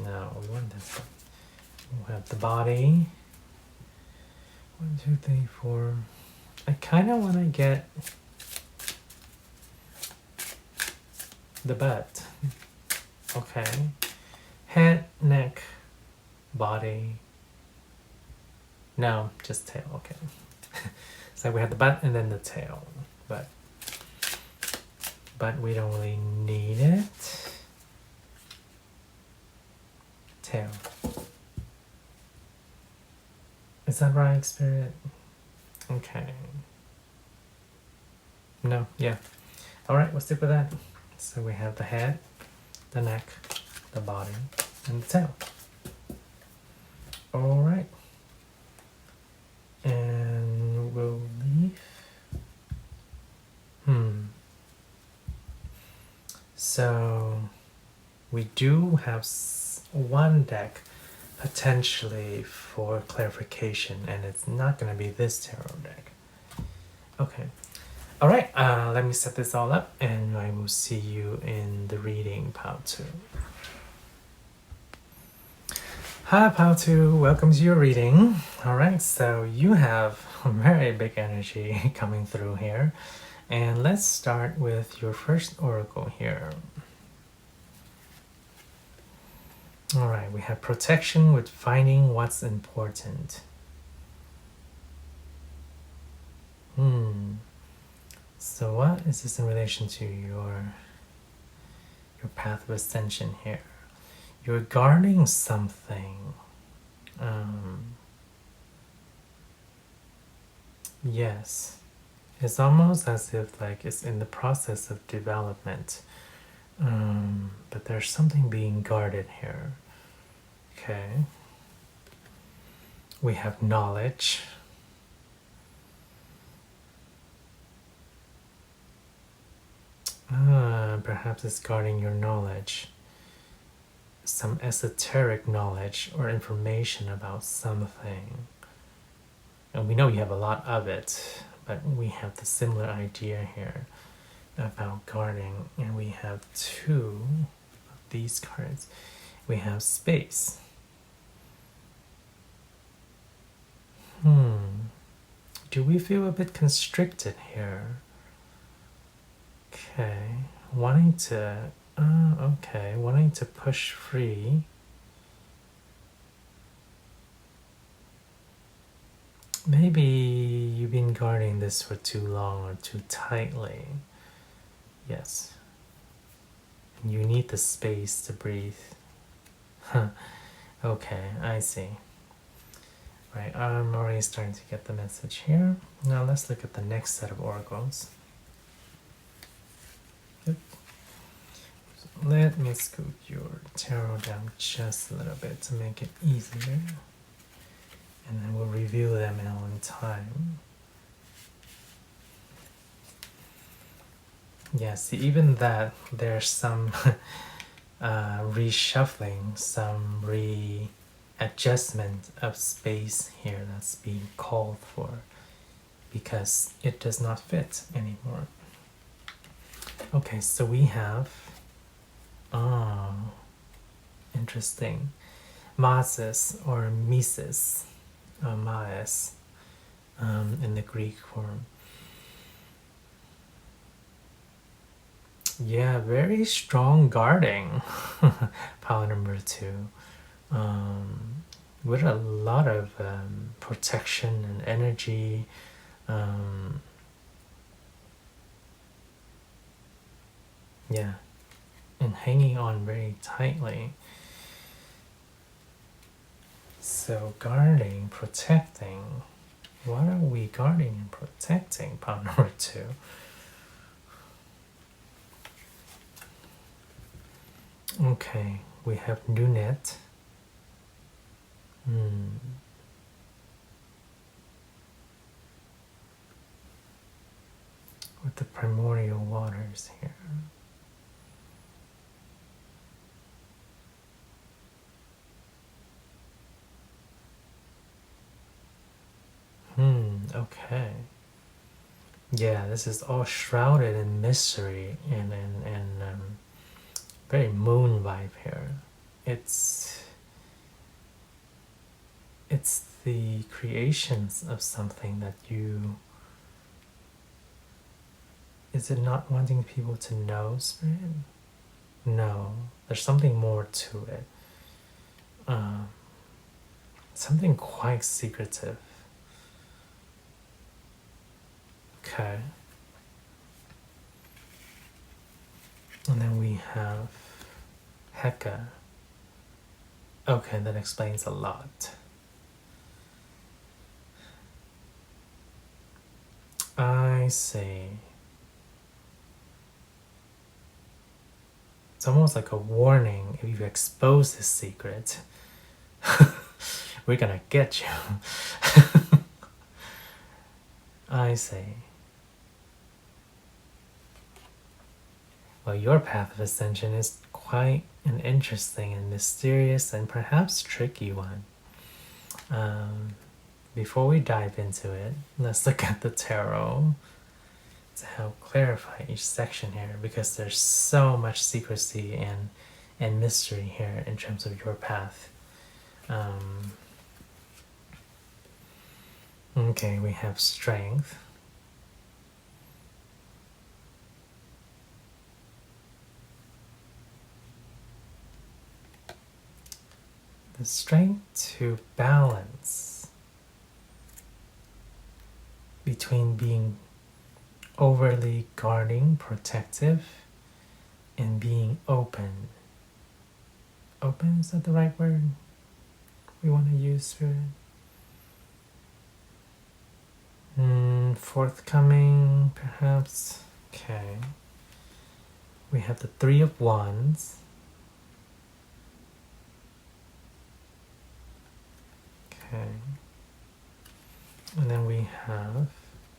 No, we want this one. We have the body. 1, 2, 3, 4. I kind of want to get the butt. Okay. Head, neck, body. No, just tail. Okay. So we have the butt and then the tail, but we don't really need it. Tail. Is that right, Spirit? Okay. No, yeah. Alright, we'll stick with that. So we have the head, the neck, the body, and the tail. Alright. And we'll leave. So we do have one deck potentially for clarification, and it's not going to be this tarot deck. Okay. All right, let me set this all up, and I will see you in the reading, Pal 2. Hi, Pal 2. Welcome to your reading. All right, so you have a very big energy coming through here. And let's start with your first oracle here. All right, we have protection with finding what's important. So what is this in relation to your path of ascension here? You're guarding something. Yes. It's almost as if like it's in the process of development. But there's something being guarded here. Okay. We have knowledge. Perhaps it's guarding your knowledge. Some esoteric knowledge or information about something. And we know you have a lot of it, but we have the similar idea here about guarding, and we have two of these cards. We have space. Do we feel a bit constricted here? Okay, wanting to push free. Maybe you've been guarding this for too long or too tightly. Yes. You need the space to breathe. Okay, I see. Right, I'm already starting to get the message here. Now let's look at the next set of oracles. Yep. So let me scoot your tarot down just a little bit to make it easier. And then we'll review them in on time. Yeah, see, even that, there's some reshuffling, some readjustment of space here that's being called for because it does not fit anymore. Okay, so we have, interesting, Masis or Mises, Maes, in the Greek form. Yeah, very strong guarding, power number 2, with a lot of protection and energy. Yeah, and hanging on very tightly. So guarding, protecting. What are we guarding and protecting, power number 2? Okay, we have Nunet. With the primordial waters here. Okay. Yeah, this is all shrouded in mystery and very moon vibe here. It's the creations of something that you... Is it not wanting people to know, Spirit? No, there's something more to it. something quite secretive. Okay. And then we have Heka. Okay, that explains a lot. I see. It's almost like a warning. If you expose this secret, we're gonna get you. I see. Well, your path of ascension is quite an interesting and mysterious and perhaps tricky one. Before we dive into it, let's look at the tarot to help clarify each section here, because there's so much secrecy and mystery here in terms of your path. Okay, we have strength. The strength to balance between being overly guarding, protective, and being open. Open, is that the right word we want to use for it? Forthcoming, perhaps. Okay. We have the Three of Wands. Okay. And then we have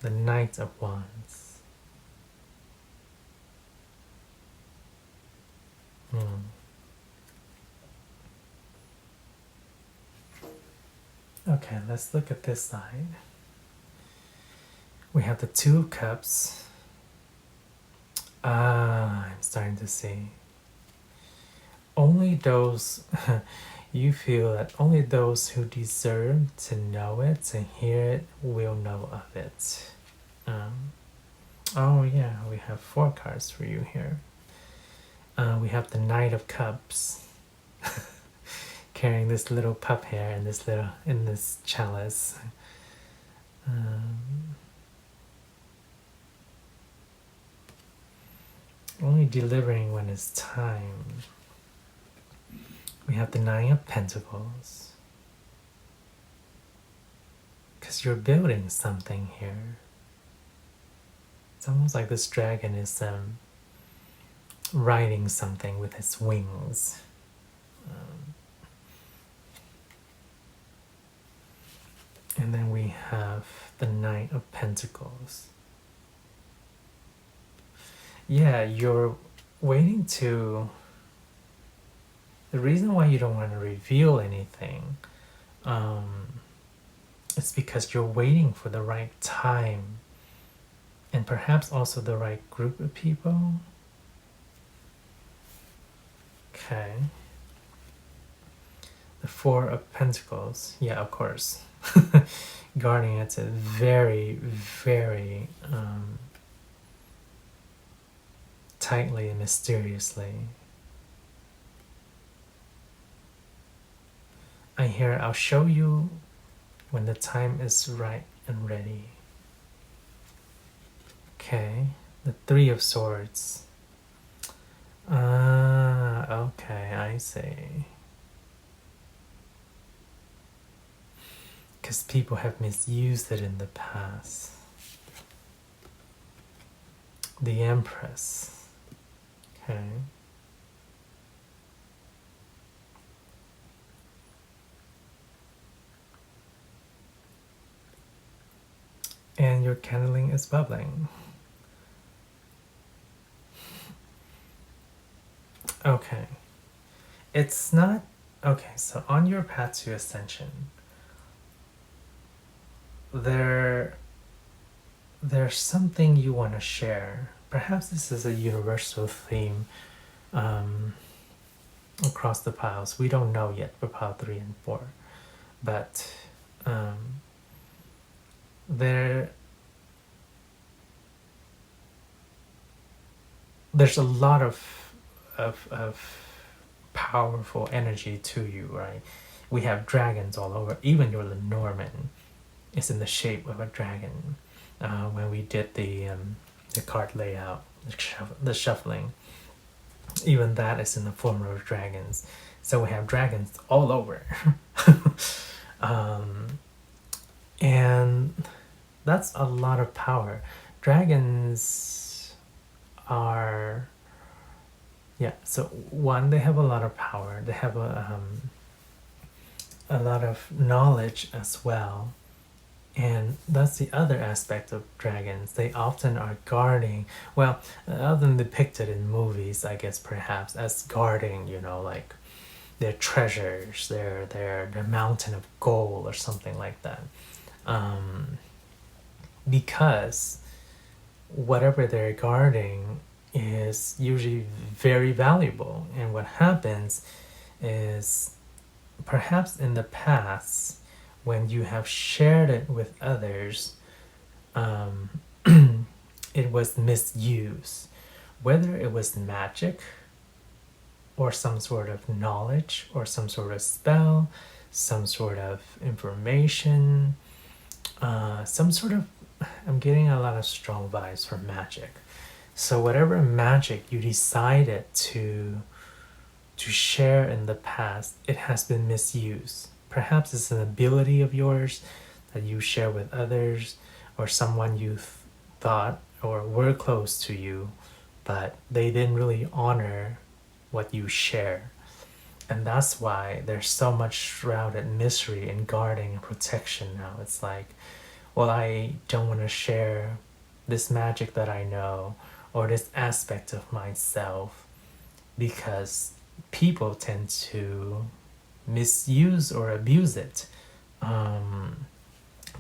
the Knight of Wands. Okay, let's look at this side. We have the Two of Cups. I'm starting to see. Only those, you feel that only those who deserve to know it, to hear it, will know of it. Oh yeah, we have 4 cards for you here. We have the Knight of Cups. Carrying this little pup here in this chalice. Only delivering when it's time. We have the Nine of Pentacles. Because you're building something here. It's almost like this dragon is riding something with its wings. And then we have the Knight of Pentacles. Yeah, you're waiting to... The reason why you don't want to reveal anything is because you're waiting for the right time and perhaps also the right group of people. Okay. The Four of Pentacles. Yeah, of course. Guarding it very, very tightly and mysteriously. I hear, I'll show you when the time is right and ready. Okay, the Three of Swords. Okay, I see. Because people have misused it in the past. The Empress. Okay. And your candling is bubbling. Okay. It's not... Okay, so on your path to ascension, there's something you want to share. Perhaps this is a universal theme across the piles. We don't know yet for pile 3 and 4. But there's a lot of powerful energy to you, right? We have dragons all over. Even your Lenormand is in the shape of a dragon. When we did the card layout, the shuffling, even that is in the form of dragons. So we have dragons all over. And that's a lot of power. Dragons are, yeah, so one, they have a lot of power. They have a lot of knowledge as well. And that's the other aspect of dragons. They often are guarding, well, often depicted in movies, I guess, perhaps, as guarding, you know, like their treasures, their mountain of gold or something like that. Because whatever they're guarding is usually very valuable. And what happens is, perhaps in the past, when you have shared it with others, it was misused. Whether it was magic, or some sort of knowledge, or some sort of spell, some sort of information, some sort of, I'm getting a lot of strong vibes from magic. So whatever magic you decided to share in the past, it has been misused. Perhaps it's an ability of yours that you share with others, or someone you thought or were close to you, but they didn't really honor what you share. And that's why there's so much shrouded mystery in guarding and protection now. It's like, well, I don't want to share this magic that I know, or this aspect of myself, because people tend to misuse or abuse it.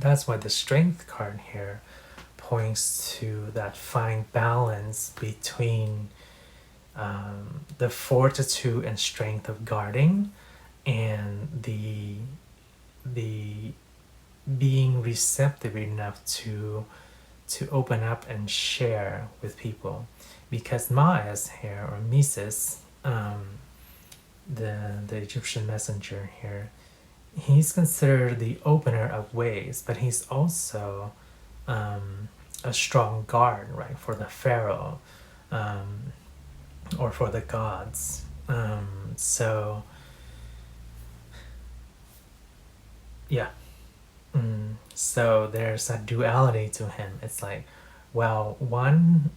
That's why the strength card here points to that fine balance between the fortitude and strength of guarding, and the being receptive enough to open up and share with people. Because Maes here, or Mises, the Egyptian messenger here, he's considered the opener of ways, but he's also a strong guard, right, for the pharaoh, or for the gods. So yeah. So there's a duality to him. It's like, well, one,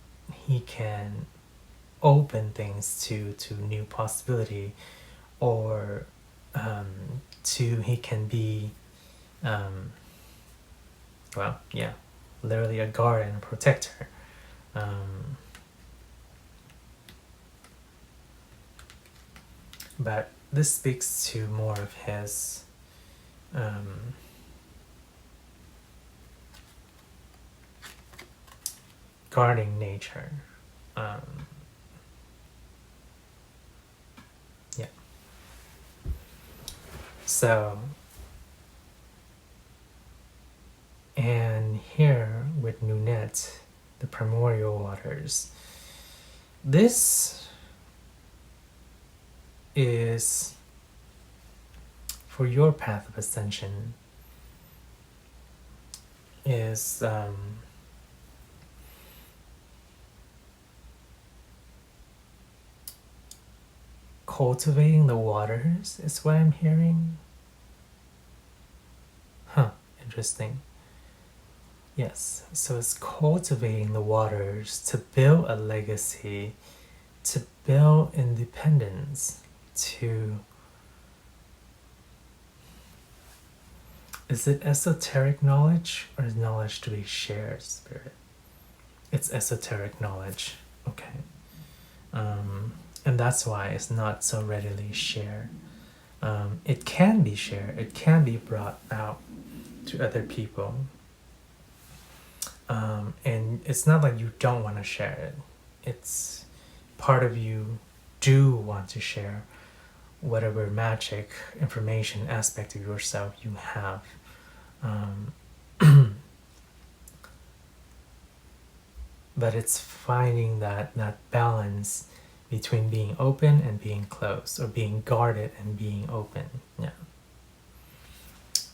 he can open things to new possibility, or two, he can be well, yeah, literally a guard and a protector. But this speaks to more of his guarding nature. Yeah. So, and here with Nunet, the primordial waters, this is for your path of ascension, is cultivating the waters, is what I'm hearing. Interesting. Yes, so it's cultivating the waters to build a legacy, to build independence, to... Is it esoteric knowledge, or is knowledge to be shared, Spirit? It's esoteric knowledge. Okay. And that's why it's not so readily shared. It can be shared. It can be brought out to other people. And it's not like you don't want to share it. It's part of you do want to share whatever magic, information, aspect of yourself you have. But it's finding that balance between being open and being closed, or being guarded and being open. Yeah.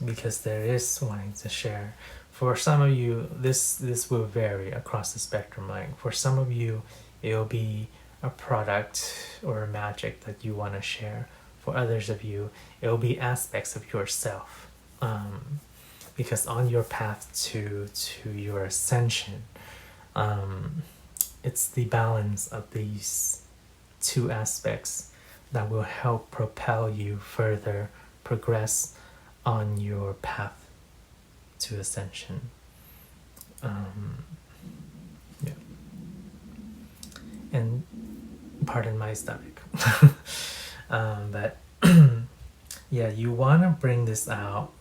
Because there is wanting to share. For some of you, this will vary across the spectrum. Like for some of you, it'll be a product or a magic that you want to share. For others of you, it'll be aspects of yourself. Because on your path to your ascension, it's the balance of these two aspects that will help propel you further, progress on your path to ascension. Yeah. And pardon my stomach. But yeah, you want to bring this out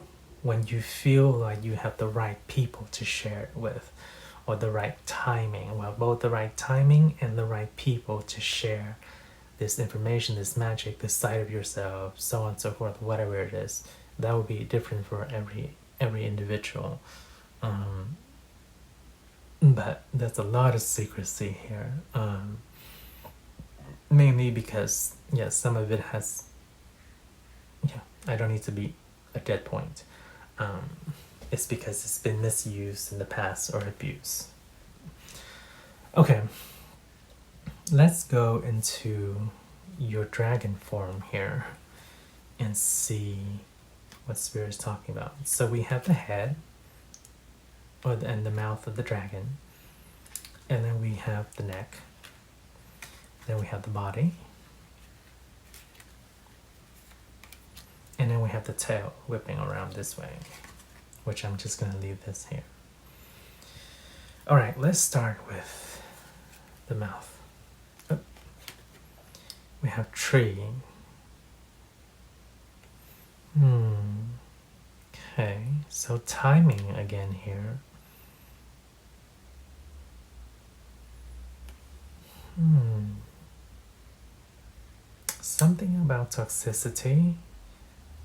when you feel like you have the right people to share it with, or the right timing. Well, both the right timing and the right people to share this information, this magic, this side of yourself, so on and so forth, whatever it is. That will be different for every individual. But there's a lot of secrecy here. Mainly because, yeah, some of it has, yeah, I don't need to be a dead point. It's because it's been misused in the past or abused. Okay, let's go into your dragon form here and see what Spirit is talking about. So we have the head, and the mouth of the dragon, and then we have the neck, then we have the body, and then we have the tail whipping around this way, which I'm just going to leave this here. All right, let's start with the mouth. Oh. We have tree. Okay, so timing again here. Something about toxicity,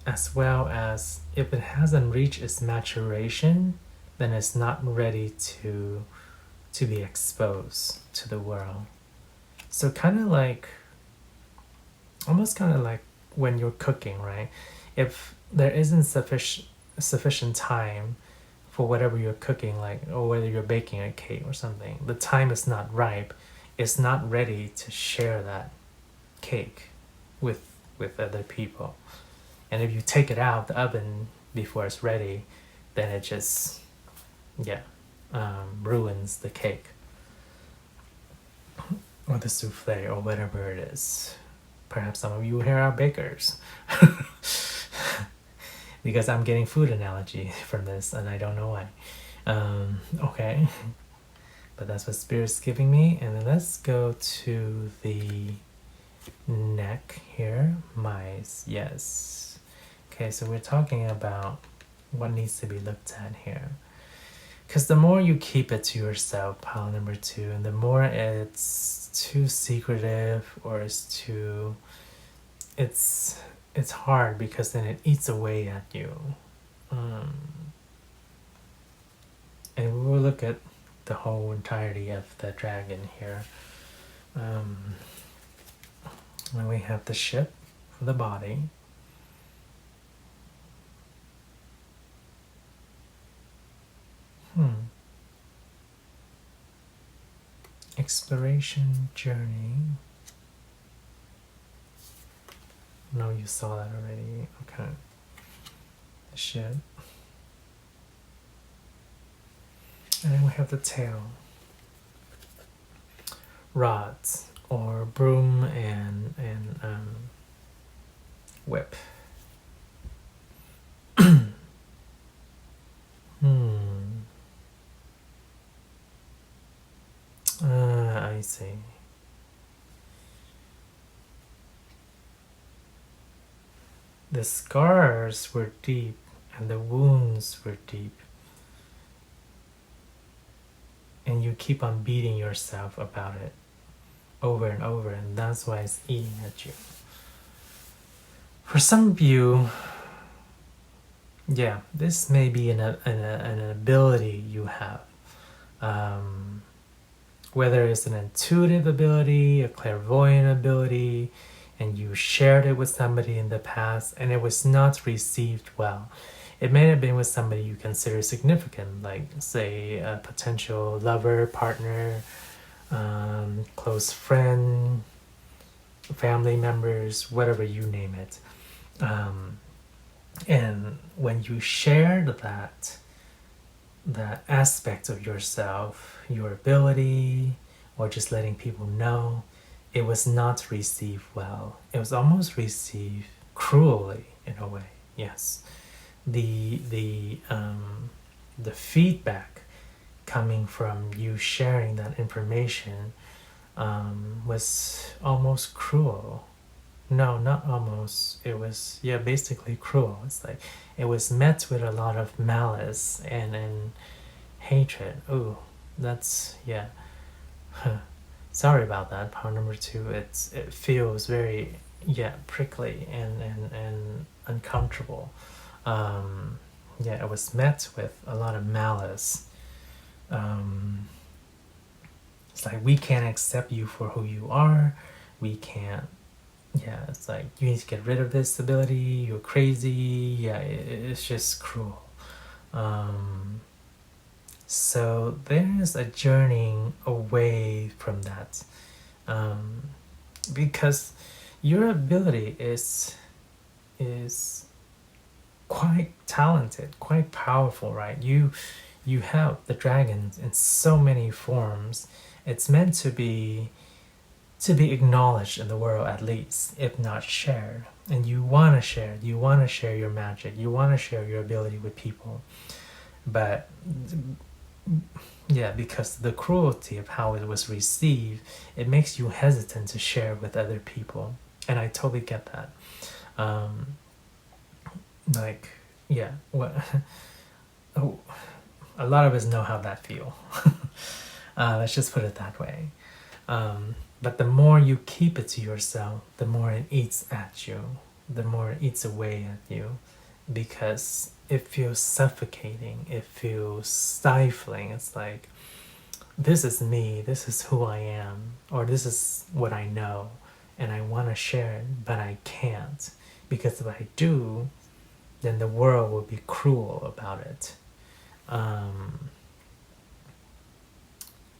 as well as if it hasn't reached its maturation, then it's not ready to be exposed to the world. So kind of like, almost kind of like when you're cooking, right? If there isn't sufficient time for whatever you're cooking, like, or whether you're baking a cake or something, the time is not ripe, it's not ready to share that cake with other people. And if you take it out of the oven before it's ready, then it just, yeah, ruins the cake or the souffle or whatever it is. Perhaps some of you here are bakers. Because I'm getting food analogy from this and I don't know why. Okay, but that's what Spirit's giving me. And then let's go to the neck here. Mice, yes. Okay, so we're talking about what needs to be looked at here. Because the more you keep it to yourself, pile number 2, and the more it's too secretive or it's hard, because then it eats away at you. And we will look at the whole entirety of the dragon here. When we have the ship for the body. Exploration journey. No, you saw that already. Okay. The ship. And then we have the tail. Rods, or broom and whip. I see. The scars were deep and the wounds were deep. And you keep on beating yourself about it over and over, and that's why it's eating at you. For some of you, yeah, this may be an ability you have, whether it's an intuitive ability, a clairvoyant ability, and you shared it with somebody in the past and it was not received well. It may have been with somebody you consider significant, like, say, a potential lover, partner, close friend, family members, whatever you name it. And when you shared that aspect of yourself, your ability, or just letting people know, it was not received well. It was almost received cruelly in a way. Yes, the feedback coming from you sharing that information was almost cruel. No, not almost. It was, yeah, basically cruel. It's like it was met with a lot of malice and hatred. Oh, that's, yeah. Sorry about that. Part number 2. It feels very, yeah, prickly and uncomfortable. Yeah, it was met with a lot of malice. It's like, we can't accept you for who you are. We can't. Yeah, it's like, you need to get rid of this ability. You're crazy. Yeah, it's just cruel. So there's a journeying away from that, because your ability is quite talented, quite powerful, right? You have the dragons in so many forms. It's meant to be acknowledged in the world, at least, if not shared. And you want to share. You want to share your magic. You want to share your ability with people. But yeah, because the cruelty of how it was received, it makes you hesitant to share with other people. And I totally get that. Like, yeah, what? Oh, a lot of us know how that feel. Let's just put it that way. But the more you keep it to yourself, the more it eats at you, the more it eats away at you, because it feels suffocating, it feels stifling. It's like, this is me, this is who I am, or this is what I know, and I want to share it, but I can't, because if I do, then the world will be cruel about it.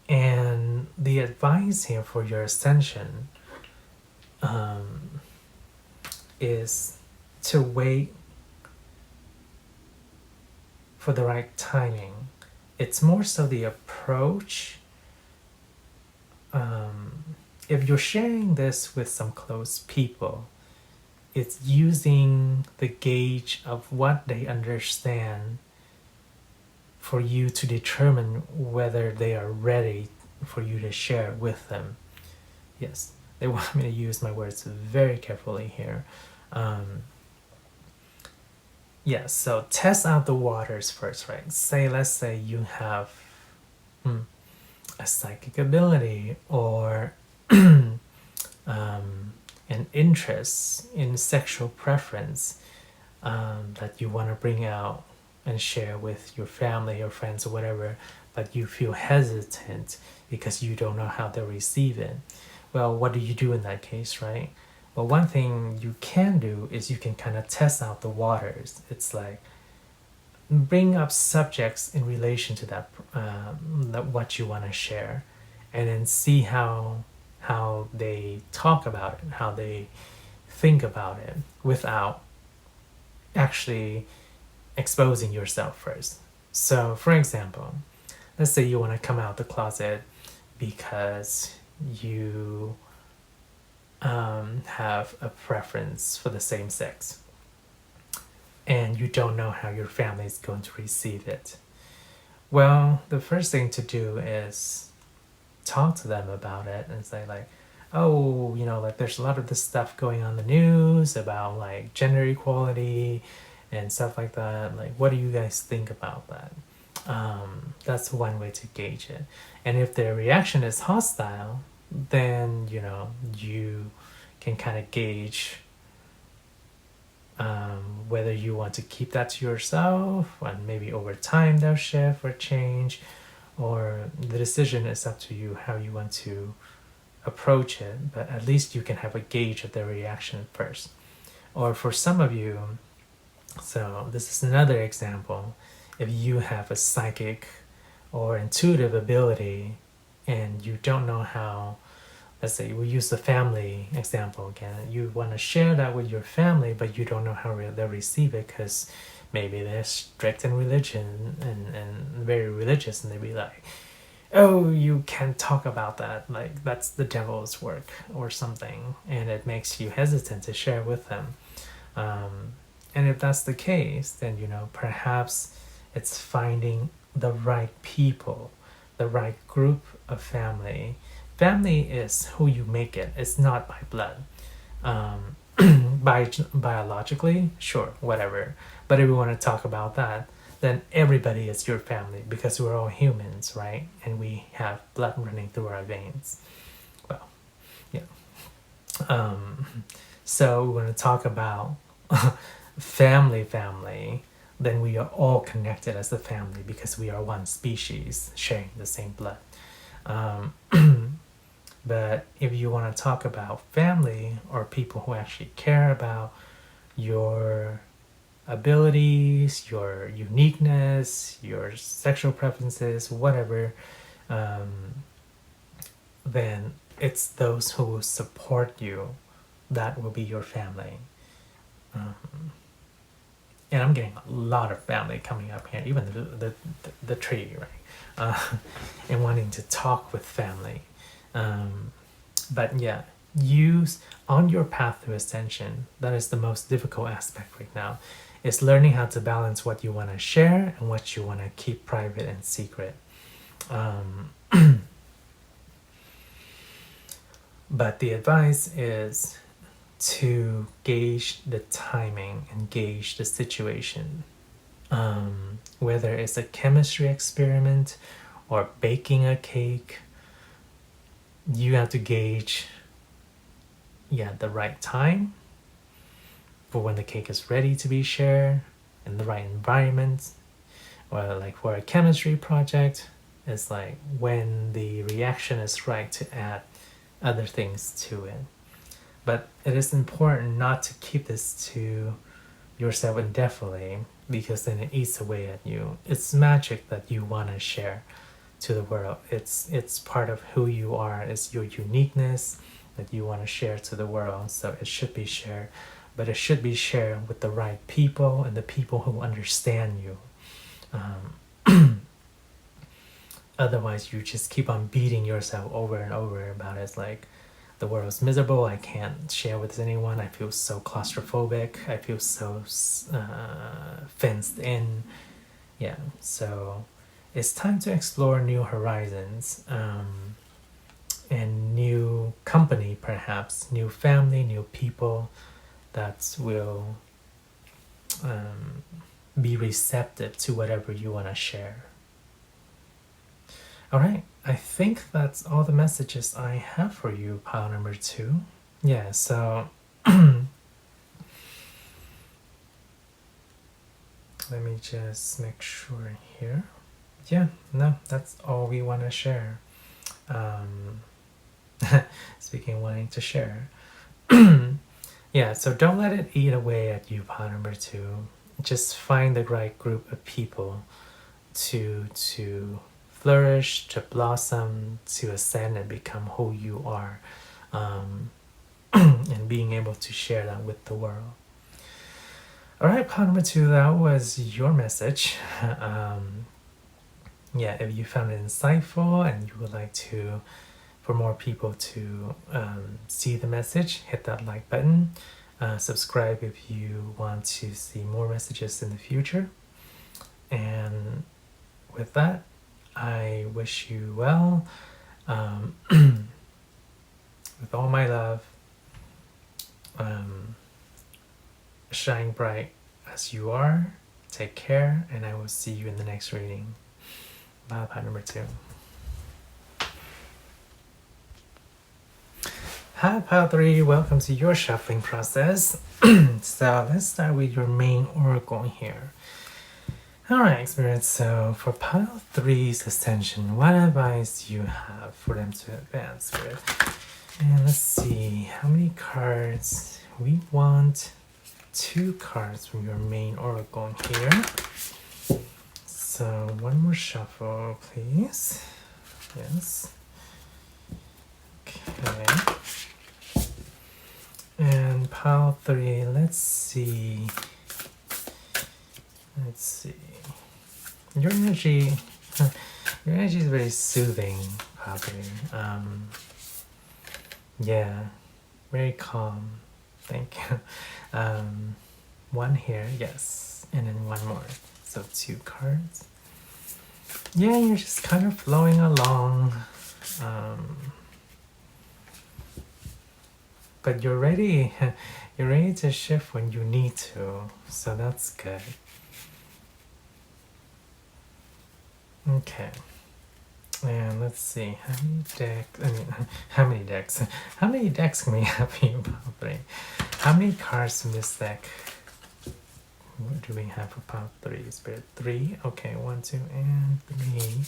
And the advice here for your ascension is to wait for the right timing. It's more so the approach. If you're sharing this with some close people, it's using the gauge of what they understand for you to determine whether they are ready for you to share with them. Yes, they want me to use my words very carefully here. Yeah, so test out the waters first, right? Let's say you have a psychic ability, or an interest in sexual preference that you want to bring out and share with your family or friends or whatever, but you feel hesitant because you don't know how they'll receive it. Well, what do you do in that case, right? Well, one thing you can do is you can kind of test out the waters. It's like, bring up subjects in relation to that what you want to share, and then see how they talk about it, how they think about it, without actually exposing yourself first. So, for example, let's say you want to come out the closet because you have a preference for the same sex, and you don't know how your family is going to receive it. Well, the first thing to do is talk to them about it and say, like, oh, like, there's a lot of this stuff going on in the news about, like, gender equality and stuff like that. Like, what do you guys think about that? That's one way to gauge it. And if their reaction is hostile, then you can kind of gauge whether you want to keep that to yourself, and maybe over time they'll shift or change, or the decision is up to you how you want to approach it, but at least you can have a gauge of their reaction first. Or for some of you, so this is another example, if you have a psychic or intuitive ability and you don't know how, let's say we use the family example again, you want to share that with your family, but you don't know how they'll receive it because maybe they're strict in religion and very religious, and they'd be like, oh, you can't talk about that, like that's the devil's work or something, and it makes you hesitant to share with them. And if that's the case, then perhaps it's finding the right people, the right group of family. Family is who you make it. It's not by blood. Biologically, sure, whatever. But if we want to talk about that, then everybody is your family because we're all humans, right? And we have blood running through our veins. Well, yeah. So we want to talk about family, then we are all connected as a family because we are one species sharing the same blood. But if you want to talk about family or people who actually care about your abilities, your uniqueness, your sexual preferences, whatever, then it's those who will support you that will be your family. And I'm getting a lot of family coming up here, even the tree, right? And wanting to talk with family. But yeah, use on your path to ascension, that is the most difficult aspect right now, is learning how to balance what you want to share and what you want to keep private and secret. But the advice is to gauge the timing and gauge the situation. Whether it's a chemistry experiment or baking a cake, you have to gauge the right time for when the cake is ready to be shared in the right environment. Or like for a chemistry project, it's like when the reaction is right to add other things to it. But it is important not to keep this to yourself indefinitely, because then it eats away at you. It's magic that you want to share to the world. It's part of who you are. It's your uniqueness that you want to share to the world. So it should be shared, but it should be shared with the right people and the people who understand you. Otherwise, you just keep on beating yourself over and over about it. It's like, the world is miserable, I can't share with anyone, I feel so claustrophobic, I feel so fenced in. Yeah, so it's time to explore new horizons, and new company, perhaps new family, new people that will be receptive to whatever you want to share. All right, I think that's all the messages I have for you, pile number 2. Yeah, so let me just make sure here. Yeah, no, that's all we want to share. Speaking of wanting to share. Yeah, so don't let it eat away at you, pile number 2. Just find the right group of people to flourish, to blossom, to ascend and become who you are, and being able to share that with the world. All right, part number 2, that was your message. Yeah, if you found it insightful and you would like for more people to see the message, hit that like button. Subscribe if you want to see more messages in the future. And with that, I wish you well, with all my love. Shine bright as you are. Take care, and I will see you in the next reading. Bye, part number 2. Hi, pile 3. Welcome to your shuffling process. So let's start with your main oracle here. Alright, Spirit, so for pile 3's ascension, what advice do you have for them to advance, Spirit? And let's see, how many cards? We want 2 cards from your main oracle here. So one more shuffle, please. Yes. Okay. And pile 3, let's see. Let's see. Your energy is very soothing, pile 3. Yeah, very calm. Thank you. One here, yes, and then one more. So 2 cards. Yeah, you're just kind of flowing along. But you're ready. You're ready to shift when you need to. So that's good. Okay. And let's see, how many decks, how many decks? How many decks can we have here, probably? How many cards in this deck? What do we have for pile 3? Spirit 3? Okay, 1, 2, and 3.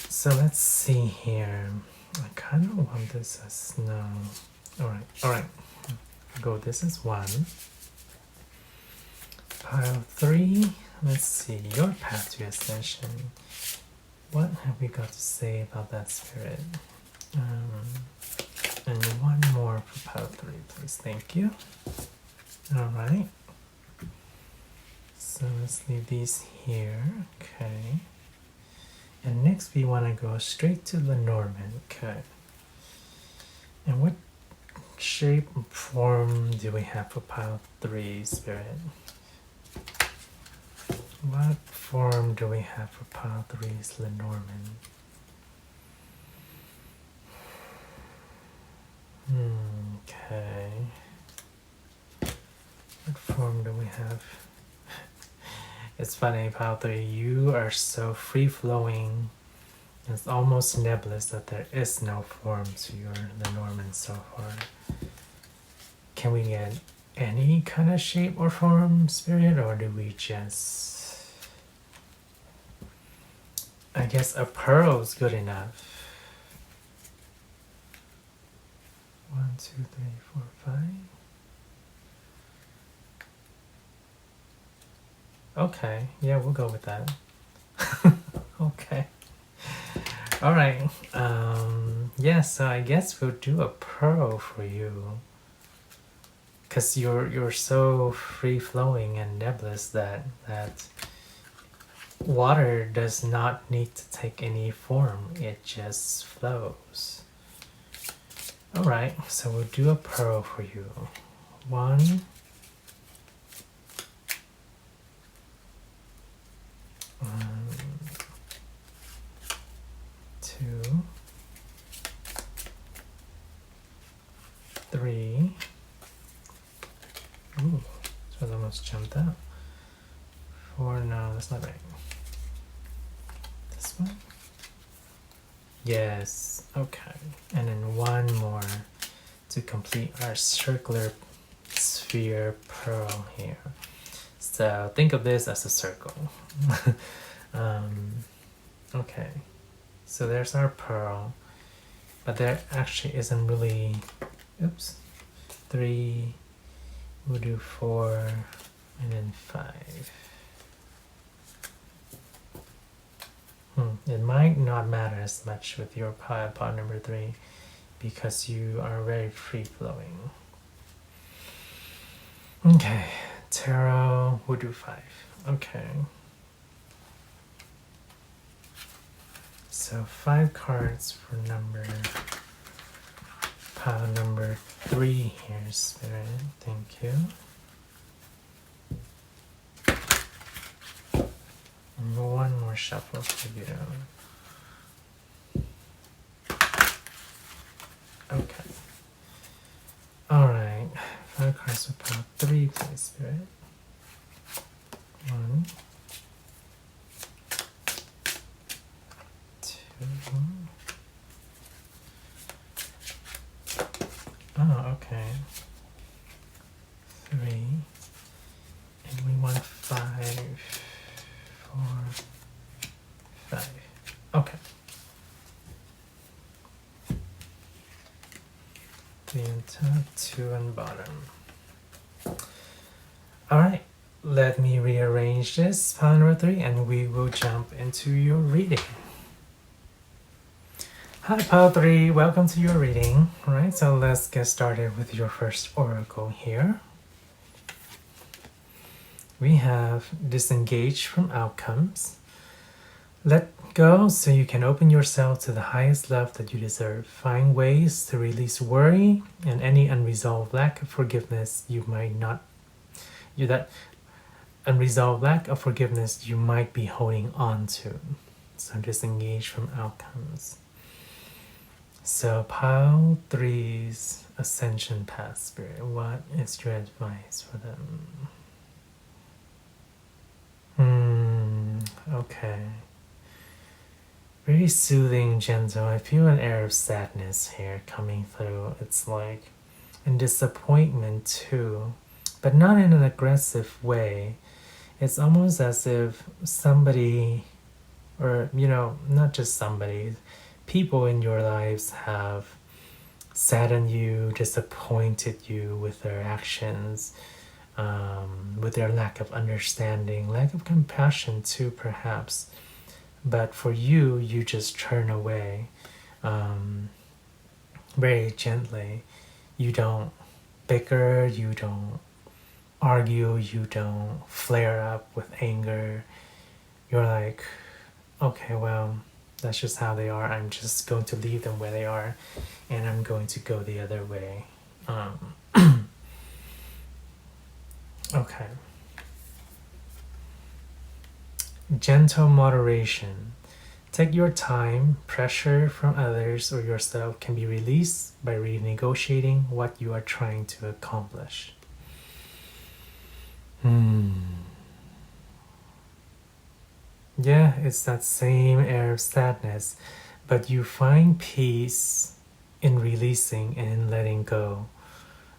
So let's see here. I kind of want this as no. Alright. Go, this is 1. Pile 3. Let's see, your path to ascension. What have we got to say about that, Spirit? And one more for pile 3, please. Thank you. Alright. So let's leave these here. Okay. And next we want to go straight to Lenormand. Okay. And what shape and form do we have for pile 3, Spirit? What form do we have for pile 3's Lenormand? Okay. What form do we have? It's funny, pile 3, you are so free-flowing. It's almost nebulous that there is no form to your Lenormand so far. Can we get any kind of shape or form, Spirit, or do we just... I guess a pearl is good enough. 1, 2, 3, 4, 5. Okay, yeah, we'll go with that. Okay. Alright. Yeah, so I guess we'll do a pearl for you. Cause you're so free flowing and nebulous that water does not need to take any form, it just flows. Alright, so we'll do a pearl for you. 1, 2, 3. Ooh, this was almost jumped out. 4, no, that's not right. This one? Yes, okay. And then one more to complete our circular sphere pearl here. So think of this as a circle. Okay, so there's our pearl, but there actually isn't really, oops, 3, we'll do 4, and then 5. It might not matter as much with your part number 3 because you are very free-flowing. Okay, tarot, we'll do 5. Okay. So 5 cards for pile number 3 here, Spirit. Thank you. And one more shuffle for you. Okay. Alright. 5 cards for pile 3, please, Spirit. 1, 2. Oh, okay. 3. And we want 5. And top, 2 and bottom. Alright, let me rearrange this pile number 3 and we will jump into your reading. Hi pile 3, welcome to your reading. Alright, so let's get started with your first oracle here. We have disengage from outcomes. Let go so you can open yourself to the highest love that you deserve. Find ways to release worry and any unresolved lack of forgiveness unresolved lack of forgiveness you might be holding on to. So disengage from outcomes. So pile 3's ascension path spirit, what is your advice for them? Okay. Very soothing, gentle. I feel an air of sadness here coming through. It's like, and disappointment too, but not in an aggressive way. It's almost as if somebody, or not just somebody, people in your lives have saddened you, disappointed you with their actions, with their lack of understanding, lack of compassion too, perhaps. But for you, you just turn away very gently. You don't bicker, you don't argue, you don't flare up with anger. You're like, okay, well, that's just how they are. I'm just going to leave them where they are, and I'm going to go the other way. Okay. Gentle moderation. Take your time. Pressure from others or yourself can be released by renegotiating what you are trying to accomplish. Yeah, it's that same air of sadness, but you find peace in releasing and in letting go.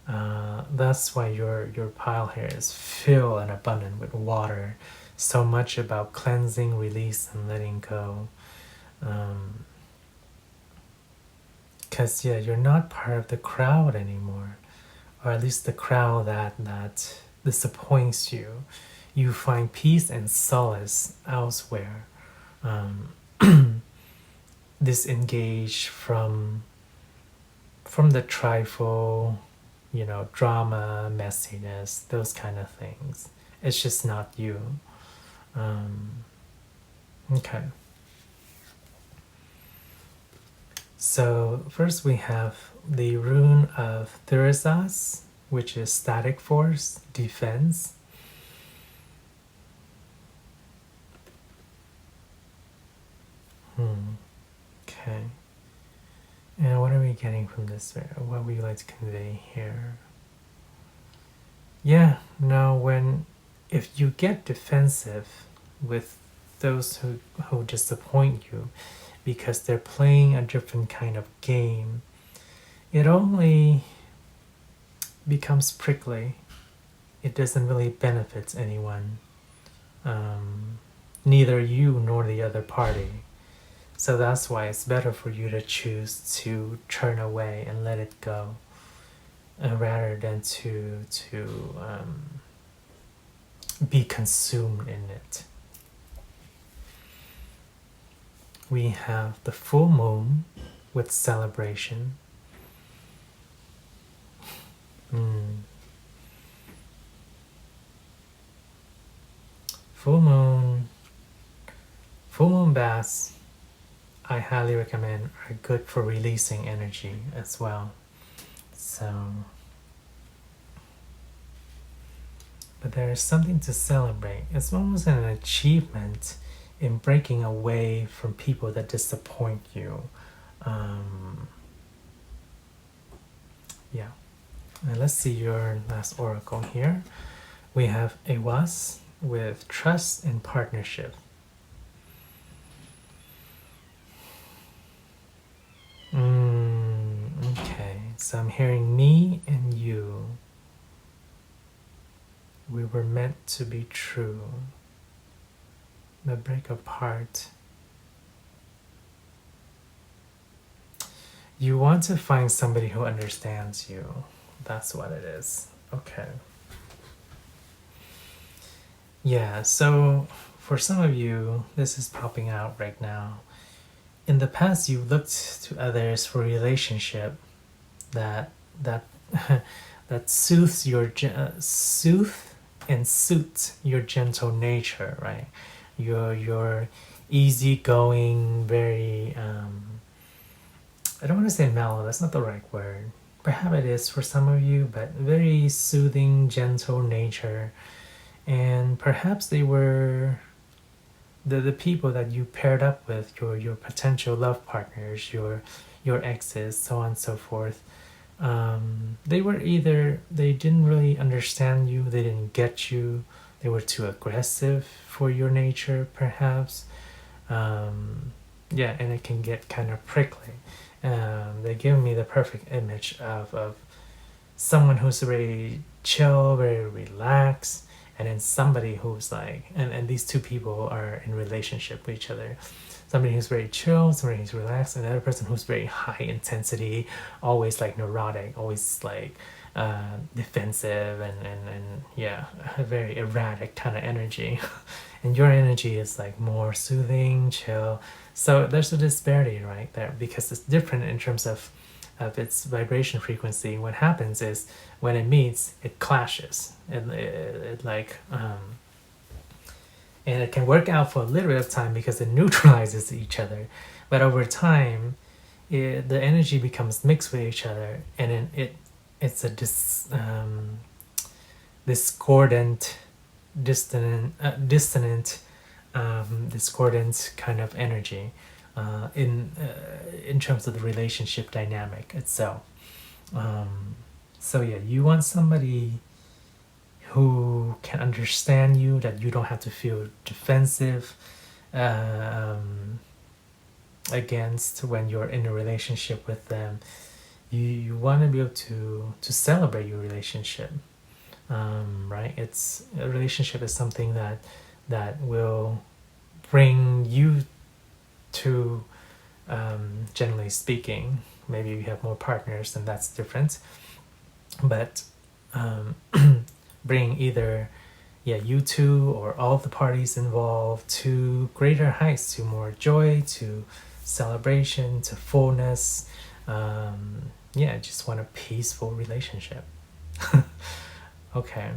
That's why your pile here is filled and abundant with water. So much about cleansing, release, and letting go. Because you're not part of the crowd anymore, or at least the crowd that disappoints you. You find peace and solace elsewhere. Disengage from the trifle, drama, messiness, those kind of things. It's just not you. Okay. So first we have the rune of Thurisas, which is static force, defense. Okay. And what are we getting from this? What would you like to convey here? Yeah, now if you get defensive with those who disappoint you because they're playing a different kind of game, it only becomes prickly. It doesn't really benefit anyone, neither you nor the other party. So that's why it's better for you to choose to turn away and let it go, rather than to be consumed in it. We have the full moon with celebration. Full moon baths, I highly recommend, are good for releasing energy as well. But there is something to celebrate. It's almost an achievement in breaking away from people that disappoint you. Yeah. And let's see your last oracle here. We have a was with trust and partnership. Okay, so I'm hearing me and you. We were meant to be true, but break apart. You want to find somebody who understands you. That's what it is. Okay. Yeah, so for some of you, this is popping out right now. In the past, you looked to others for a relationship that that that soothes your soothe and suits your gentle nature, right? Your easygoing, very I don't want to say mellow. That's not the right word. Perhaps it is for some of you, but very soothing, gentle nature. And perhaps they were the people that you paired up with, your potential love partners, your exes, so on and so forth. They were either they didn't really understand you, they didn't get you, they were too aggressive for your nature, perhaps. Yeah, and it can get kind of prickly. They give me the perfect image of someone who's very chill, very relaxed, and then somebody who's like, and these two people are in relationship with each other. Somebody who's very chill, somebody who's relaxed, and another person who's very high intensity, always like neurotic, always like defensive, and yeah, a very erratic kind of energy. And your energy is like more soothing, chill. So there's a disparity right there because it's different in terms of its vibration frequency. What happens is when it meets, it clashes. It like and it can work out for a little bit of time because it neutralizes each other, but over time the energy becomes mixed with each other, and then it's a discordant dissonant discordant kind of energy in terms of the relationship dynamic itself. So yeah, you want somebody who can understand you, that you don't have to feel defensive against when you're in a relationship with them. You want to be able to celebrate your relationship, right? It's a relationship is something that will bring you to, generally speaking, maybe you have more partners and that's different, but bring either you two or all of the parties involved to greater heights, to more joy, to celebration, to fullness. Just want a peaceful relationship. Okay,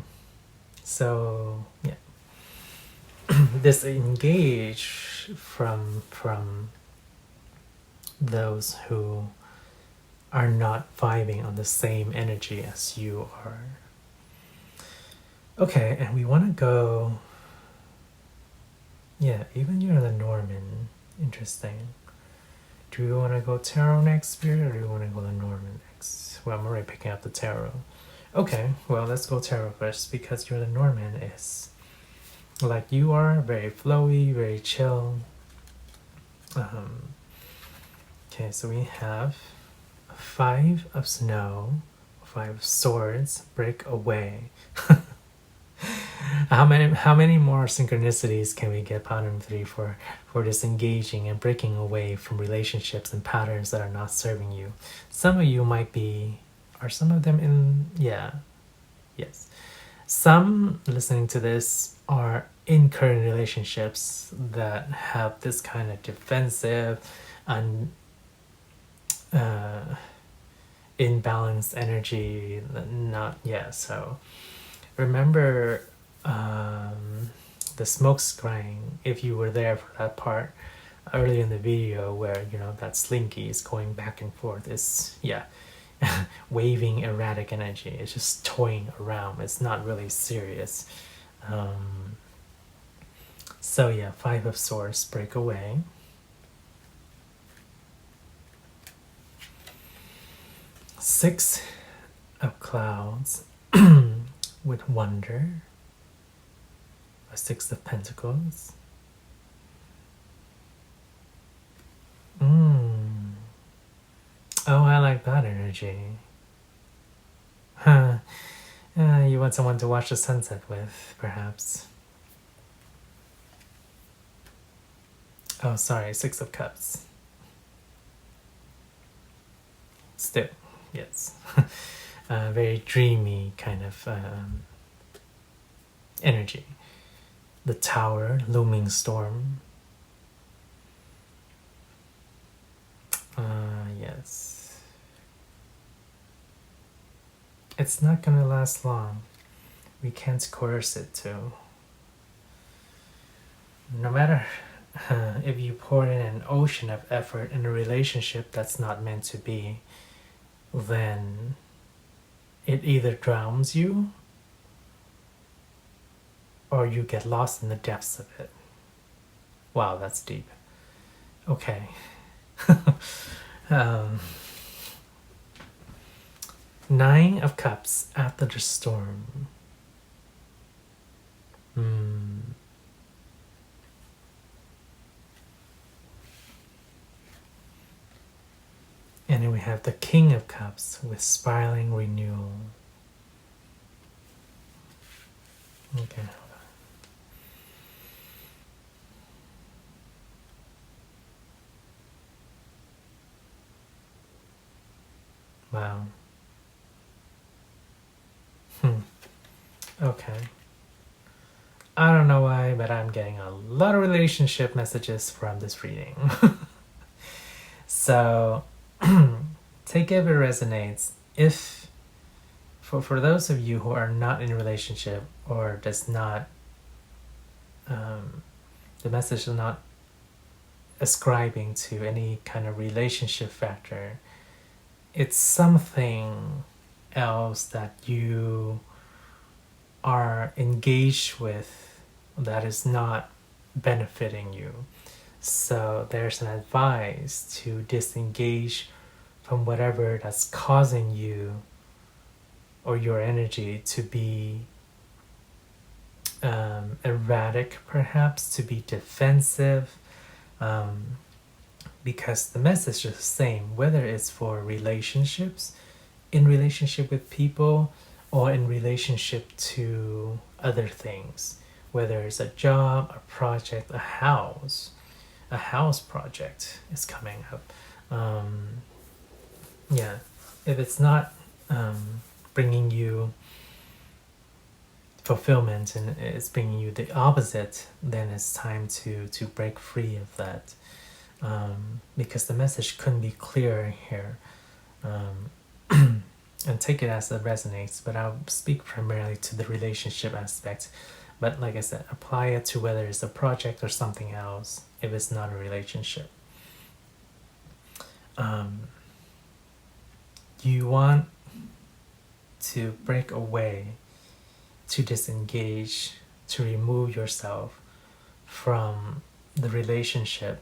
so yeah. Disengage from those who are not vibing on the same energy as you are. Okay, and we want to go, even you're the Norman. Interesting. Do you want to go tarot next, Spirit, or do you want to go the Norman next? Well, I'm already picking up the tarot. Okay, well, let's go tarot first, because you're the Norman is like you are, very flowy, very chill. Okay, so we have 5 of snow, 5 of swords, break away. How many more synchronicities can we get pattern 3 for disengaging and breaking away from relationships and patterns that are not serving you? Some of you might be, are some of them in, yes. Some listening to this are in current relationships that have this kind of defensive and imbalanced energy. So remember the smoke scrying, if you were there for that part earlier in the video, where that slinky is going back and forth, is waving erratic energy. It's just toying around. It's not really serious. So 5 of swords, break away. 6 of clouds with wonder. A 6 of pentacles. Oh, I like that energy. Huh. You want someone to watch the sunset with, perhaps. Oh, sorry, 6 of cups. still, yes. Very dreamy kind of energy. The Tower, looming storm. Yes. It's not gonna last long. We can't coerce it to. No matter if you pour in an ocean of effort in a relationship that's not meant to be, then it either drowns you or you get lost in the depths of it. Wow, that's deep. Okay. Nine of Cups after the storm. And then we have the King of Cups with spiraling renewal. Okay, hold on. Wow. Okay. I don't know why, but I'm getting a lot of relationship messages from this reading. So, take it if it resonates. If, for those of you who are not in a relationship or does not, the message is not ascribing to any kind of relationship factor, it's something else that you are engaged with that is not benefiting you. So there's an advice to disengage from whatever that's causing you or your energy to be erratic, perhaps, to be defensive, because the message is the same, whether it's for relationships, in relationship with people, or in relationship to other things, whether it's a job, a project, a house project is coming up. Yeah, if it's not bringing you fulfillment and it's bringing you the opposite, then it's time to break free of that, because the message couldn't be clearer here. And take it as it resonates, but I'll speak primarily to the relationship aspect. But like I said, apply it to whether it's a project or something else if it's not a relationship. You want to break away, to disengage, to remove yourself from the relationship,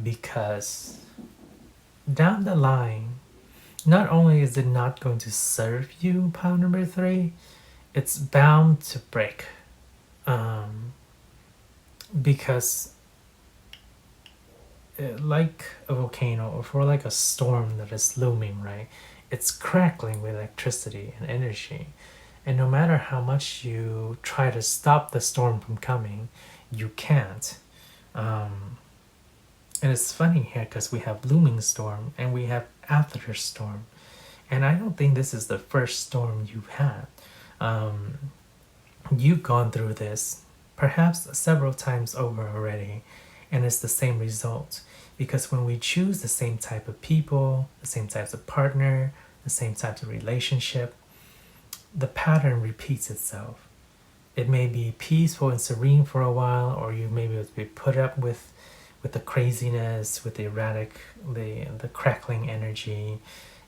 because down the line, not only is it not going to serve you, pile number 3, it's bound to break. Because like a volcano, or for like a storm that is looming, right? It's crackling with electricity and energy. And no matter how much you try to stop the storm from coming, you can't. And it's funny here because we have looming storm and we have after storm. And I don't think this is the first storm you've had. You've gone through this perhaps several times over already, and it's the same result. Because when we choose the same type of people, the same types of partner, the same types of relationship, the pattern repeats itself. It may be peaceful and serene for a while, or you may be put up with the craziness, with the erratic, the crackling energy,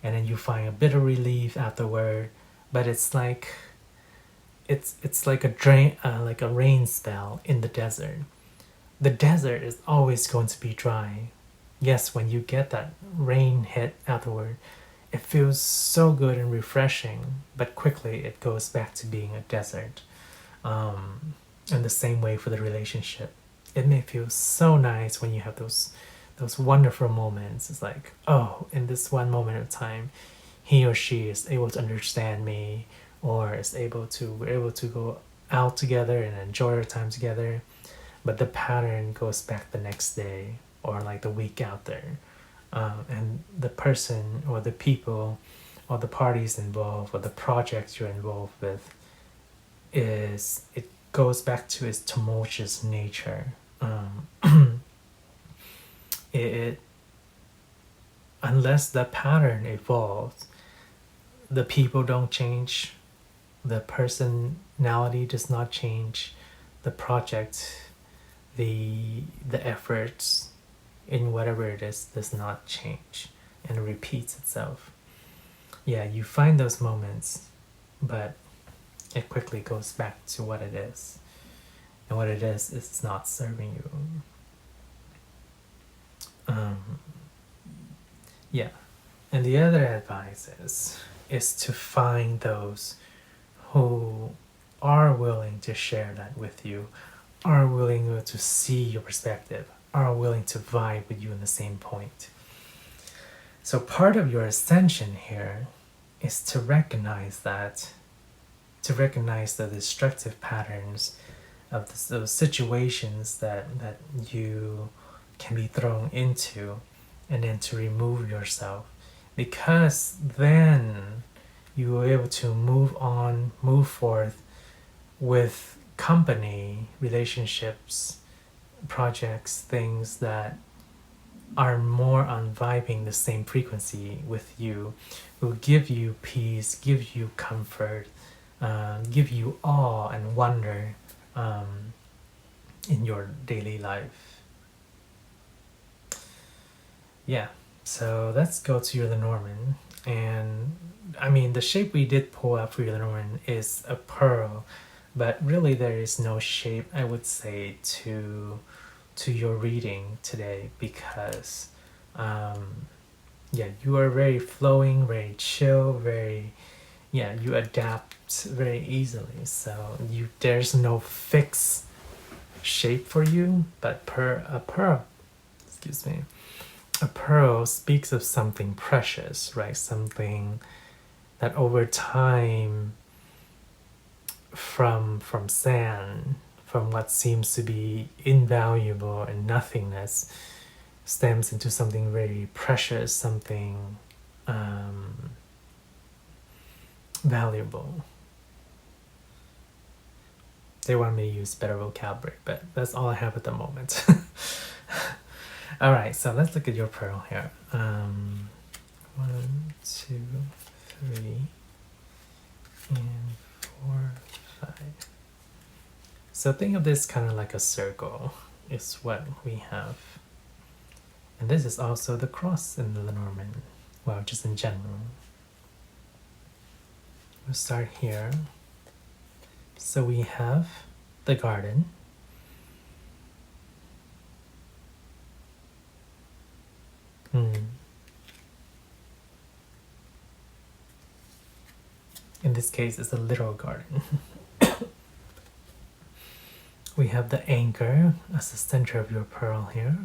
and then you find a bit of relief afterward. But it's like like a rain spell in the desert. The desert is always going to be dry. Yes, when you get that rain hit afterward, it feels so good and refreshing, but quickly it goes back to being a desert. And the same way for the relationship. It may feel so nice when you have those wonderful moments. It's like, oh, in this one moment of time, he or she is able to understand me, or we're able to go out together and enjoy our time together. But the pattern goes back the next day or like the week out there. and the person or the people or the parties involved or the projects you're involved with it goes back to its tumultuous nature. It unless the pattern evolves, the people don't change, the personality does not change, the project, the efforts in whatever it is does not change and it repeats itself. Yeah, you find those moments, but it quickly goes back to what it is. And what it is it's not serving you. Yeah. And the other advice is to find those who are willing to share that with you, are willing to see your perspective, are willing to vibe with you in the same point. So part of your ascension here is to recognize the destructive patterns of those situations that you can be thrown into, and then to remove yourself, because then you will be able to move forth with company, relationships, projects, things that are more on vibing the same frequency with you, will give you peace, give you comfort, give you awe and wonder in your daily life. Yeah, so let's go to your Lenormand. And I mean, the shape we did pull out for your Lenormand is a pearl, but really there is no shape, I would say, to your reading today, because you are very flowing, very chill, you adapt very easily, so there's no fixed shape for you. But a pearl speaks of something precious, right? Something that over time, from sand, from what seems to be invaluable and nothingness, stems into something very precious, something valuable. They want me to use better vocabulary, but that's all I have at the moment. All right, so let's look at your pearl here. 1, 2, 3, and 4, 5. So think of this kind of like a circle is what we have. And this is also the cross in the Lenormand. Well, just in general. We'll start here. So we have the garden. In this case, it's a literal garden. We have the anchor as the center of your pearl here.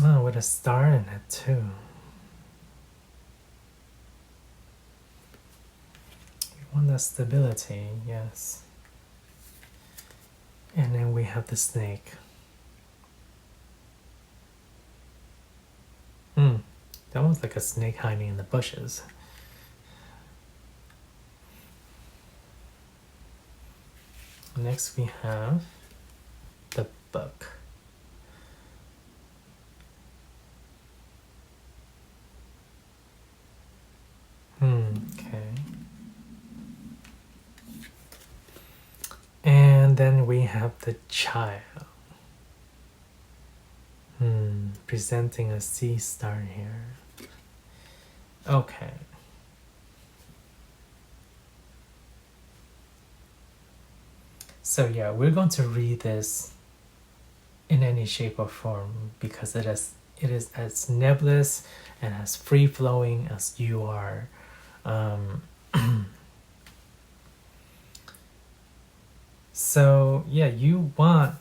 Oh, with a star in it too. You want that stability, yes. And then we have the snake. That was like a snake hiding in the bushes. Next we have the book. Okay. And then we have the child. Presenting a sea star here. Okay. So yeah, we're going to read this in any shape or form because it is as nebulous and as free-flowing as you are. So yeah, you want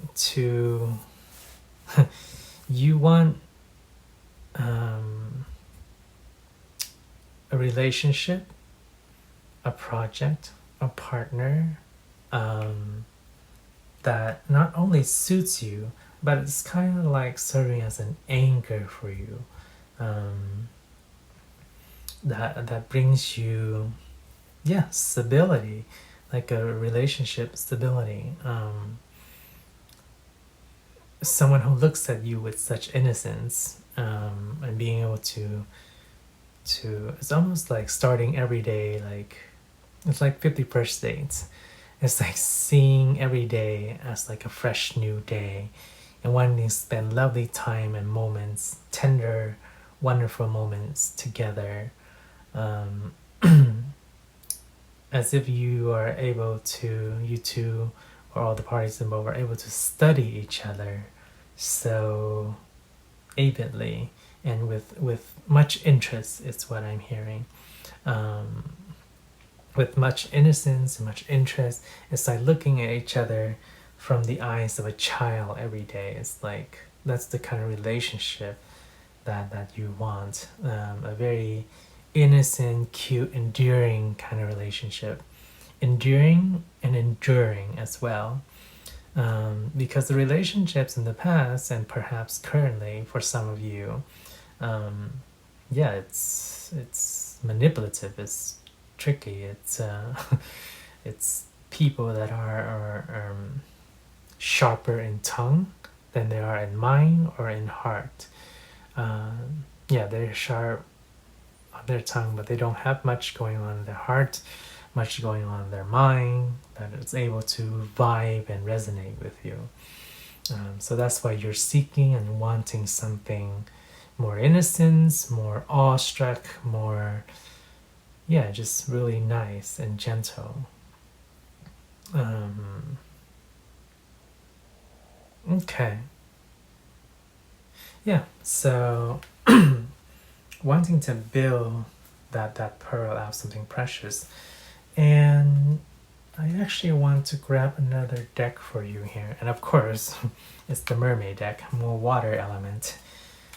a relationship, a project, a partner that not only suits you but it's kind of like serving as an anchor for you, that brings you, yeah, stability, like a relationship stability. Someone who looks at you with such innocence, and being able to it's almost like starting every day, like it's like 50 first dates. It's like seeing every day as like a fresh new day, and wanting to spend lovely time and moments, tender, wonderful moments together, um, as if you two, or all the parties involved, are able to study each other so avidly and with much interest, is what I'm hearing. Um, with much innocence and much interest. It's like looking at each other from the eyes of a child every day. It's like that's the kind of relationship that you want. A very innocent, cute, endearing kind of relationship. Endearing and enduring as well. Because the relationships in the past, and perhaps currently for some of you, yeah, it's manipulative, it's tricky, it's it's people that are sharper in tongue than they are in mind or in heart. Yeah, they're sharp on their tongue, but they don't have much going on in their heart, much going on in their mind that is able to vibe and resonate with you. So that's why you're seeking and wanting something more innocence, more awestruck, more, yeah, just really nice and gentle. Okay. Yeah, so wanting to build that pearl out of something precious. And I actually want to grab another deck for you here. And of course, it's the Mermaid deck, more water element.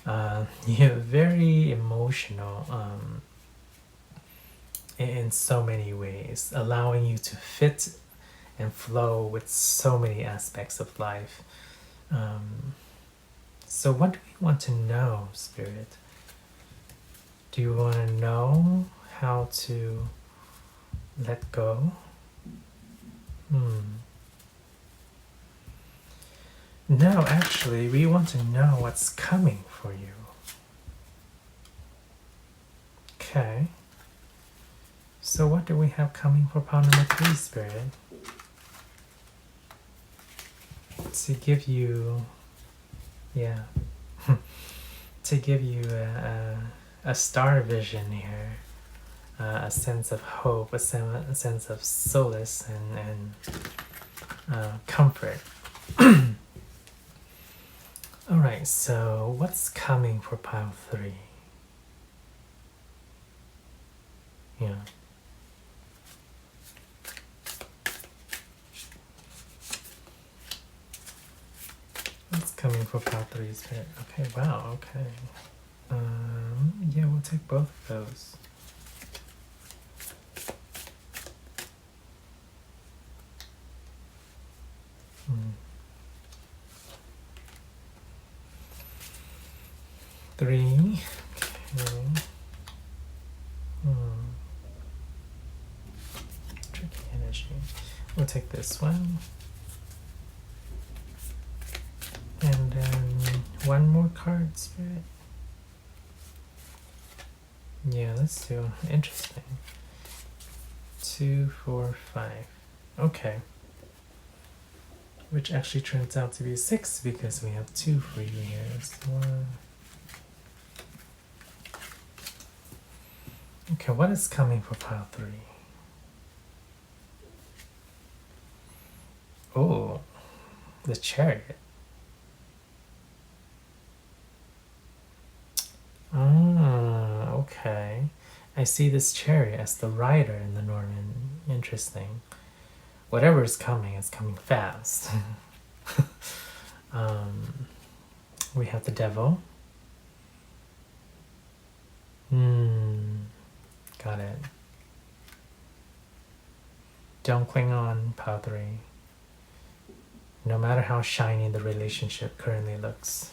Yeah, very emotional, in so many ways, allowing you to fit and flow with so many aspects of life. So what do we want to know, Spirit? Do you want to know how to let go? No, actually, we want to know what's coming for you. Okay. So what do we have coming for pile number 3, Spirit? To give you, yeah, to give you a star vision here, a sense of hope, a sense of solace and comfort. Alright, so what's coming for pile 3? Yeah. What's coming for pile 3, Spirit? Okay, wow, okay. Yeah, we'll take both of those. Three. Okay. Tricky energy. We'll take this one. And then one more card, Spirit. Yeah, let's do interesting. 2, 4, 5. Okay. Which actually turns out to be 6 because we have 2 for you here. So 1. Okay, what is coming for pile 3? Oh, the Chariot. Ah, okay. I see this Chariot as the rider in the Lenormand. Interesting. Whatever is coming fast. We have the Devil. Got it. Don't cling on, pile 3. no matter how shiny the relationship currently looks.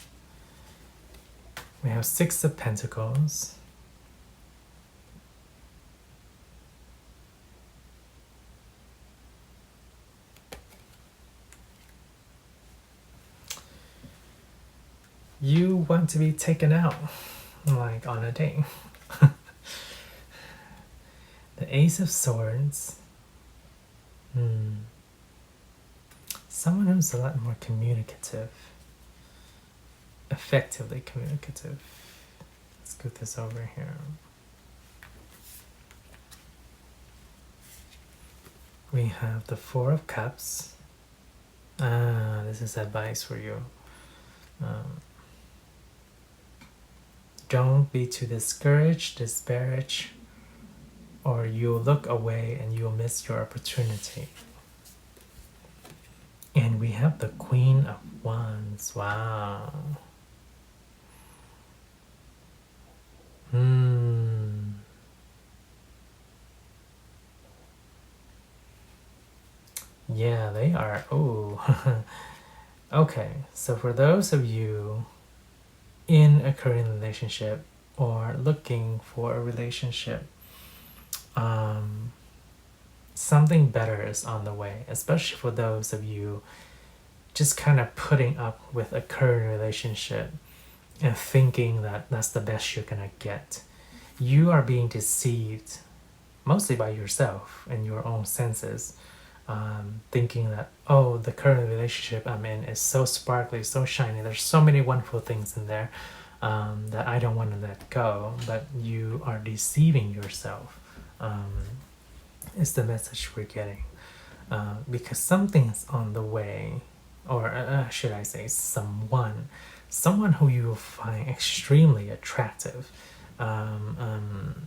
We have Six of Pentacles. You want to be taken out, like on a date. The Ace of Swords. Someone who's a lot more communicative. Effectively communicative. Let's get this over here. We have the Four of Cups. This is advice for you. Don't be too discouraged, disparaged, or you'll look away and you'll miss your opportunity. And we have the Queen of Wands. Wow. Yeah, they are. Oh. Okay, so for those of you in a current relationship or looking for a relationship, something better is on the way, especially for those of you just kind of putting up with a current relationship and thinking that that's the best you're gonna get. You are being deceived mostly by yourself and your own senses, thinking that, oh, the current relationship I'm in is so sparkly, so shiny, there's so many wonderful things in there that I don't want to let go, but you are deceiving yourself. Is the message we're getting, because something's on the way, or should I say someone who you will find extremely attractive, someone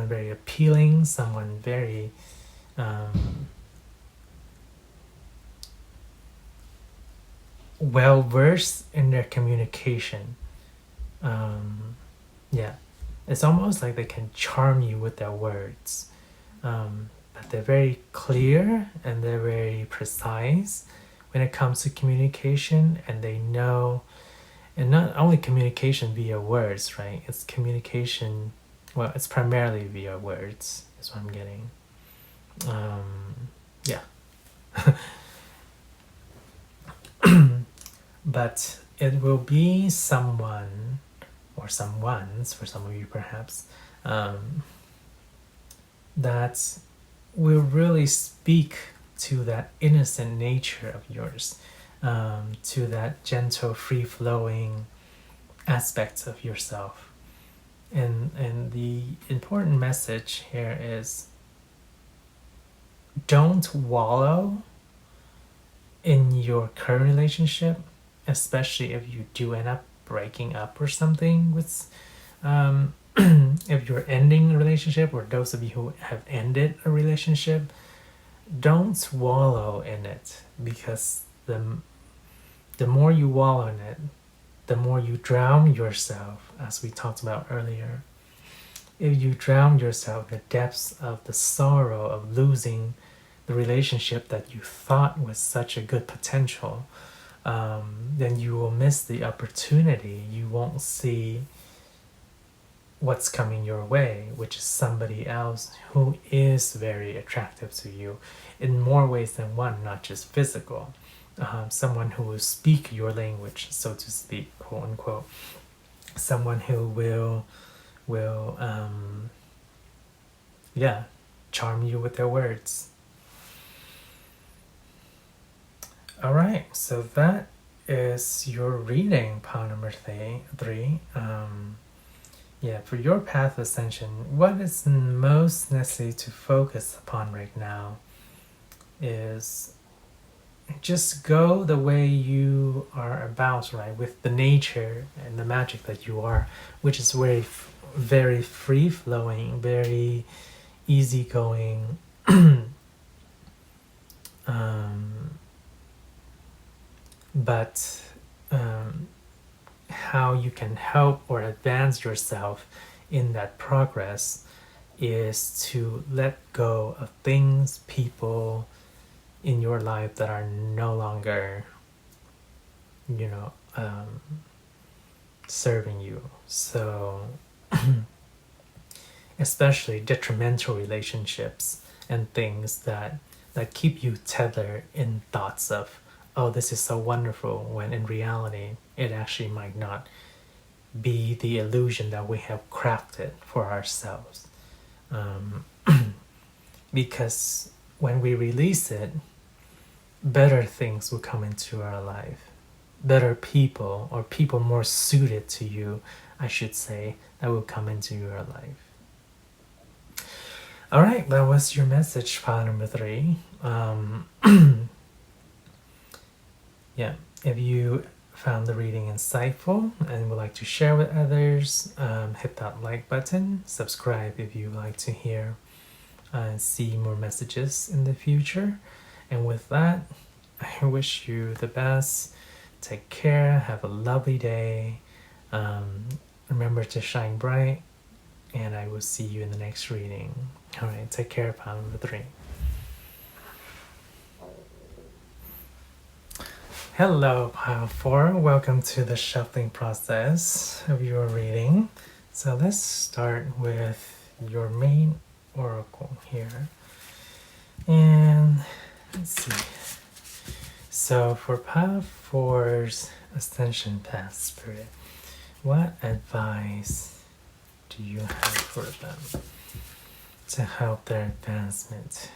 very appealing, someone very well versed in their communication. Yeah, it's almost like they can charm you with their words. But they're very clear and they're very precise when it comes to communication, and they know, and not only communication via words, right? It's communication, well, it's primarily via words, is what I'm getting. Yeah. But it will be someone, or someones for some of you perhaps, that will really speak to that innocent nature of yours, to that gentle, free-flowing aspect of yourself. And the important message here is, don't wallow in your current relationship, especially if you do end up breaking up or something with if you're ending a relationship, or those of you who have ended a relationship, don't wallow in it, because the more you wallow in it, the more you drown yourself, as we talked about earlier. If you drown yourself in the depths of the sorrow of losing the relationship that you thought was such a good potential, then you will miss the opportunity. You won't see what's coming your way, which is somebody else who is very attractive to you in more ways than one, not just physical. Someone who will speak your language, so to speak, quote unquote. Someone who will charm you with their words. All right, so that is your reading, pile number 3. Yeah, for your path of ascension, what is most necessary to focus upon right now is just go the way you are about, right, with the nature and the magic that you are, which is very, very free-flowing, very easygoing, but how you can help or advance yourself in that progress is to let go of things, people, in your life that are no longer, you know, serving you. So especially detrimental relationships and things that keep you tethered in thoughts of, oh, this is so wonderful, when in reality it actually might not be the illusion that we have crafted for ourselves. Because when we release it, better things will come into our life. Better people, or people more suited to you, I should say, that will come into your life. All right, that was your message, file number 3. Yeah, if you found the reading insightful and would like to share with others, hit that like button, subscribe if you like to hear and see more messages in the future. And with that, I wish you the best. Take care, have a lovely day. Remember to shine bright, and I will see you in the next reading. All right, take care, pile number 3. Hello, pile 4. Welcome to the shuffling process of your reading. So let's start with your main oracle here. And let's see. So for pile 4's ascension path spirit, what advice do you have for them to help their advancement?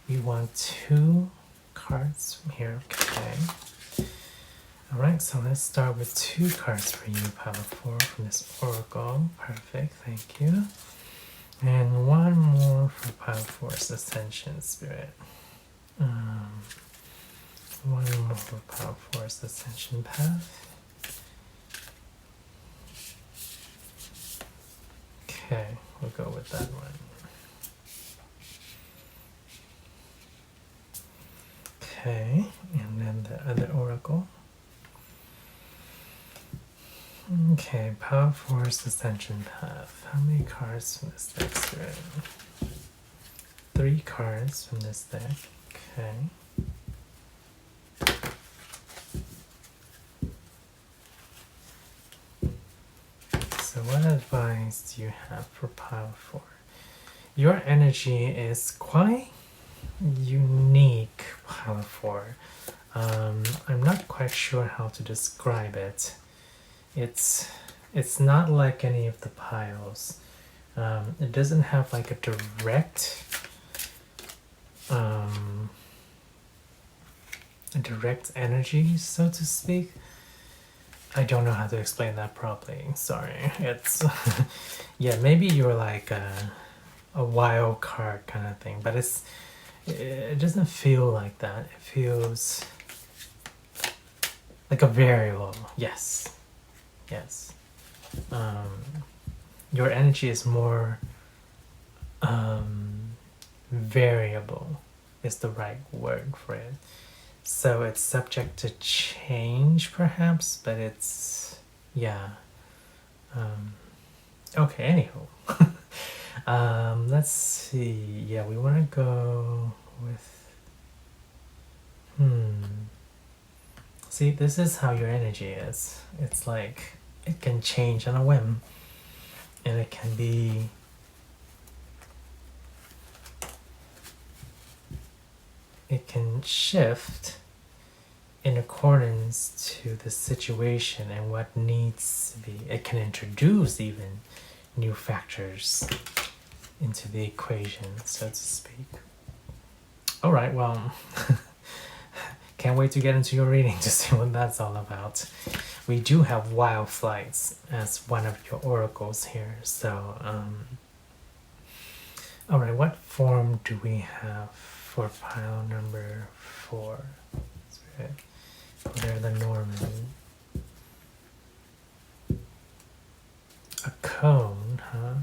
We want 2 cards from here. Okay. Alright, so let's start with 2 cards for you, pile 4, from this oracle. Perfect, thank you. And 1 more for pile 4's ascension spirit. 1 more for pile 4's ascension path. Okay, we'll go with that one. Okay, and then the other oracle. Okay, pile 4's ascension path. How many cards from this deck, Spirit? 3 cards from this deck. Okay. So what advice do you have for pile 4? Your energy is quite unique, pile 4. I'm not quite sure how to describe it. It's not like any of the piles. It doesn't have like a direct energy, so to speak. I don't know how to explain that properly. Sorry. It's yeah, maybe you're like a wild card kind of thing, but it doesn't feel like that. It feels like a variable. Yes. Your energy is more variable is the right word for it. So it's subject to change perhaps, but it's, yeah. Okay, anywho. Let's see. Yeah, we want to go with, see, this is how your energy is. It's like, it can change on a whim. And it can be, it can shift in accordance to the situation and what needs to be. It can introduce even new factors into the equation, so to speak. All right, well, can't wait to get into your reading to see what that's all about. We do have wild flights as one of your oracles here, so all right, what form do we have for pile number 4? They're the Lenormand. A cone, huh?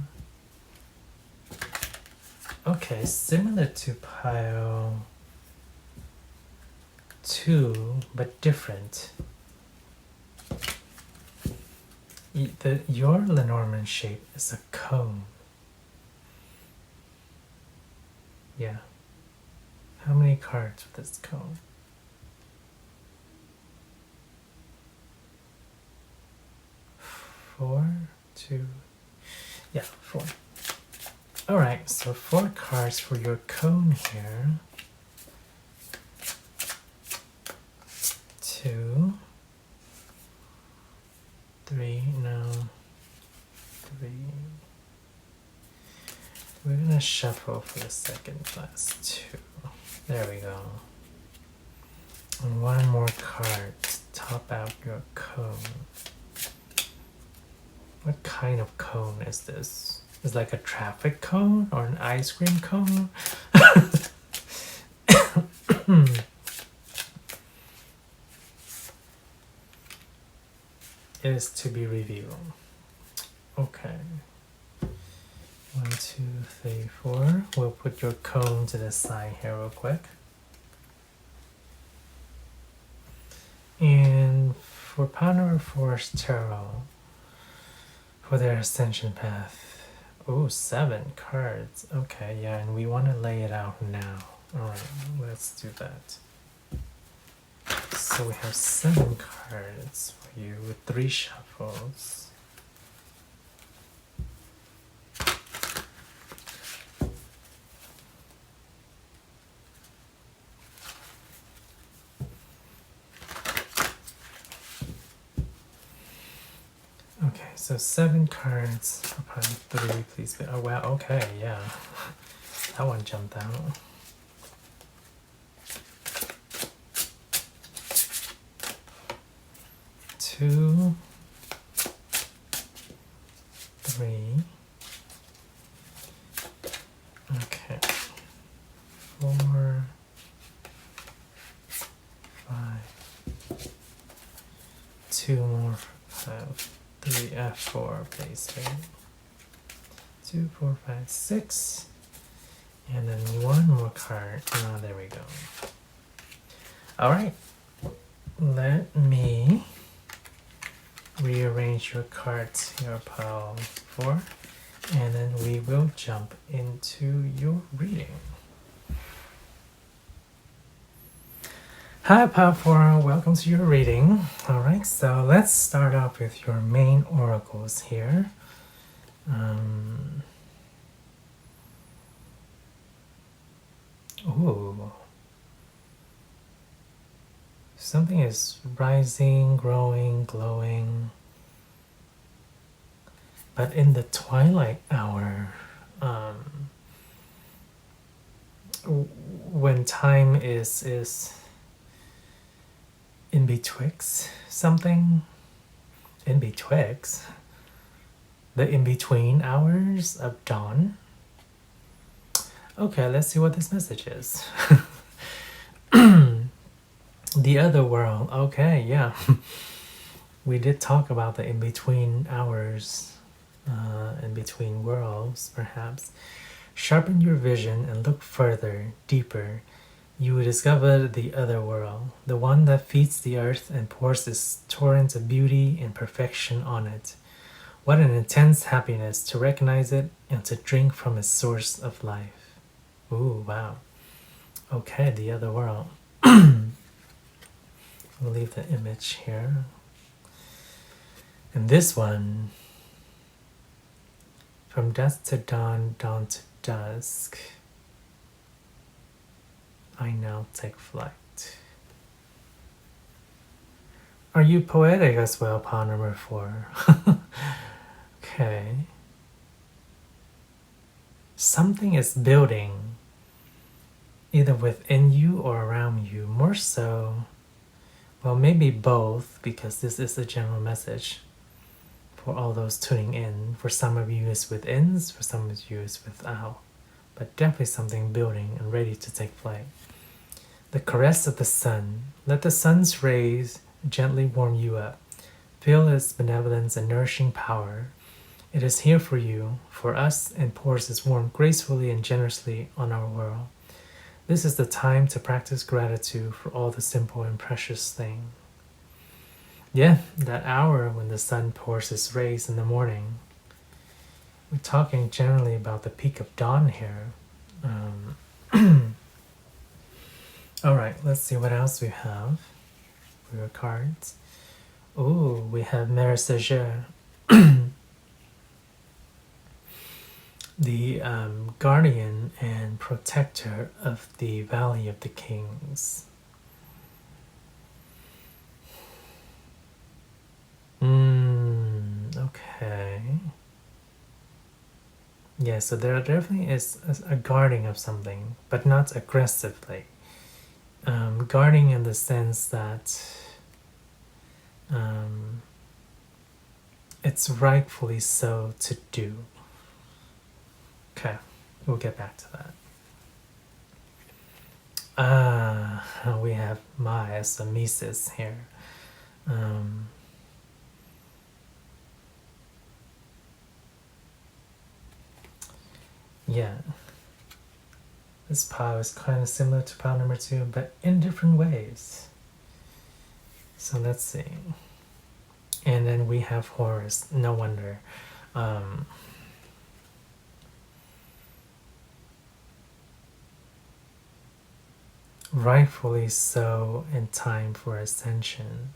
Okay, similar to pile 2, but different. Your Lenormand shape is a cone. Yeah. How many cards with this cone? 4, 2, yeah, 4. Alright, so 4 cards for your cone here. 2, 3, no, 3. We're gonna shuffle for the second class, 2. There we go. And 1 more card to top out your cone. What kind of cone is this? Is it like a traffic cone or an ice cream cone? It is to be revealed. Okay. 1, 2, 3, 4. We'll put your cone to the side here real quick. And for Power Force Tarot, for their ascension path. Oh, 7 cards. Okay, yeah, and we want to lay it out now. Alright, let's do that. So we have 7 cards for you with 3 shuffles. Okay, so 7 cards upon 3, please. Oh, wow, okay, yeah. That one jumped out. Two, 3. Okay. 4, 5. 2 more for 5. 3 F4, please. 2, 4, 5, 6. And then 1 more card. Oh, there we go. Alright. Let me rearrange your cards here, pile 4. And then we will jump into your reading. Hi Pile 4, welcome to your reading. Alright, so let's start off with your main oracles here. Ooh. Something is rising, growing, glowing. But in the twilight hour, when time is in betwixt something, in betwixt, the in-between hours of dawn. Okay, let's see what this message is. The other world. Okay, yeah. We did talk about the in-between hours, in between worlds, perhaps. Sharpen your vision and look further, deeper. You will discover the other world, the one that feeds the earth and pours its torrent of beauty and perfection on it. What an intense happiness to recognize it and to drink from its source of life. Ooh, wow. Okay, the other world. We'll leave the image here. And this one, from dusk to dawn, dawn to dusk, I now take flight. Are you poetic as well, pile number 4? Okay. Something is building, either within you or around you, more so. Well, maybe both, because this is a general message for all those tuning in. For some of you it's within, for some of you it's without. But definitely something building and ready to take flight. The caress of the sun. Let the sun's rays gently warm you up. Feel its benevolence and nourishing power. It is here for you, for us, and pours its warmth gracefully and generously on our world. This is the time to practice gratitude for all the simple and precious things. Yeah, that hour when the sun pours its rays in the morning. We're talking generally about the peak of dawn here. let's see what else we have for your cards. Oh, we have Mersager, the guardian and protector of the Valley of the Kings. Okay. Yeah, so there definitely is a guarding of something, but not aggressively. Guarding in the sense that it's rightfully so to do. Okay, we'll get back to that. We have Maias or Mises here. Yeah, this pile is kind of similar to pile number 2, but in different ways. So let's see. And then we have Horus, no wonder. Rightfully so in time for ascension.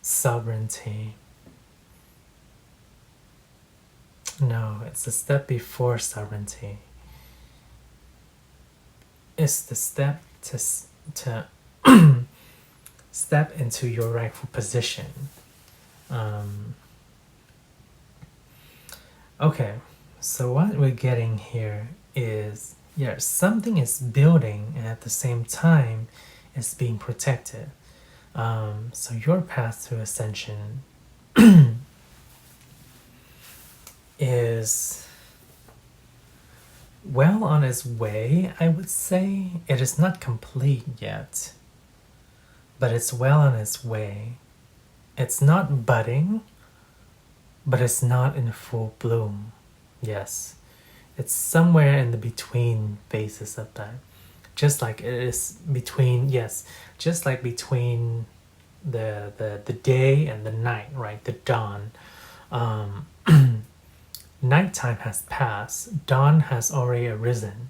Sovereignty. No, it's a step before sovereignty. It's the step to step into your rightful position. Okay, so what we're getting here is, yeah, something is building and at the same time it's being protected. So your path to ascension is well on its way, I would say. It is not complete yet, but it's well on its way. It's not budding, but it's not in full bloom. Yes, it's somewhere in the between phases of that. Just like it is between, yes, just like between the day and the night, right? The dawn. Nighttime has passed, dawn has already arisen,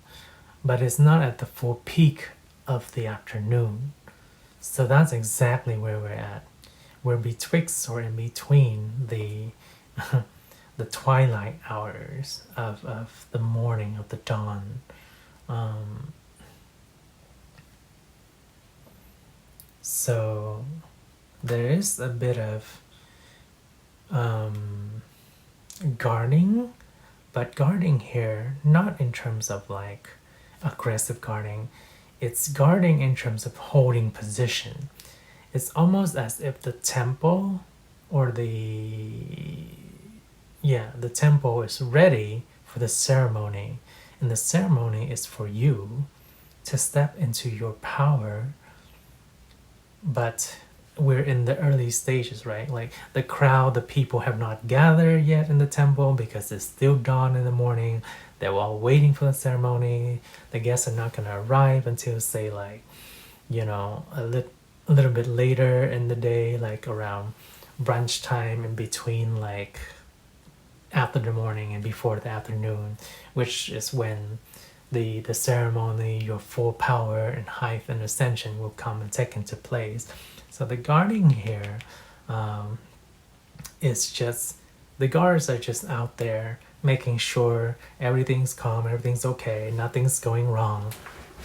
but it's not at the full peak of the afternoon. So that's exactly where we're at. We're betwixt or in between the the twilight hours of the morning, of the dawn. So there is a bit of guarding, but guarding here not in terms of like aggressive guarding. It's guarding in terms of holding position. It's almost as if the temple or the temple is ready for the ceremony, and the ceremony is for you to step into your power. But we're in the early stages, right? Like the crowd, the people have not gathered yet in the temple because it's still dawn in the morning. They're all waiting for the ceremony. The guests are not going to arrive until, say, like, a little bit later in the day, like around brunch time, in between, like after the morning and before the afternoon, which is when the ceremony, your full power and height and ascension will come and take into place. So the guarding here is just, the guards are just out there making sure everything's calm, everything's okay, nothing's going wrong.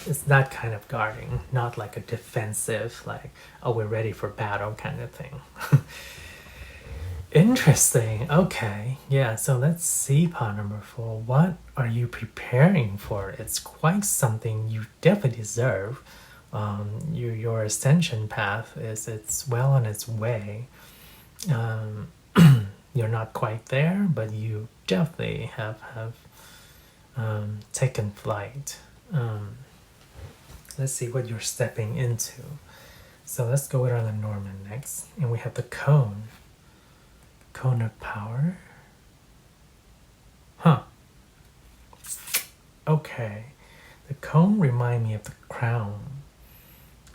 It's that kind of guarding, not like a defensive, like, oh, we're ready for battle kind of thing. Interesting. Okay. Yeah, so let's see pile number 4. What are you preparing for? It's quite something you definitely deserve. Your ascension path it's well on its way. You're not quite there, but you definitely have taken flight. Let's see what you're stepping into. So let's go with our Lenormand next, and we have the cone. Cone of power. Huh. Okay. The cone remind me of the crown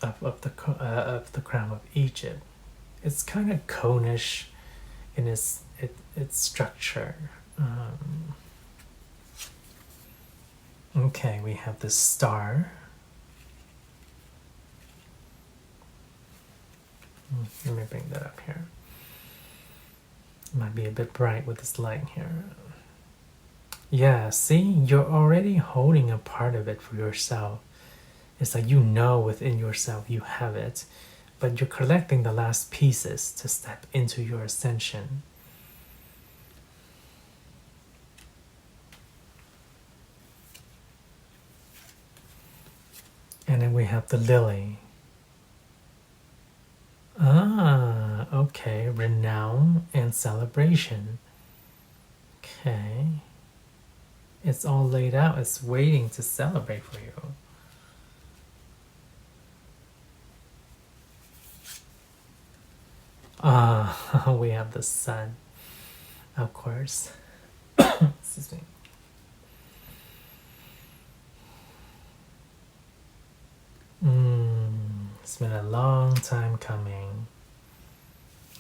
of the crown of Egypt. It's kind of conish in its structure. Okay, we have the star, Let me bring that up here. Might be a bit bright with this light here. Yeah, see, you're already holding a part of it for yourself. It's like you know within yourself you have it, but you're collecting the last pieces to step into your ascension. And then we have the lily. Ah, okay, renown and celebration. Okay. It's all laid out, it's waiting to celebrate for you. Ah, we have the sun, of course. Excuse me. It's been a long time coming.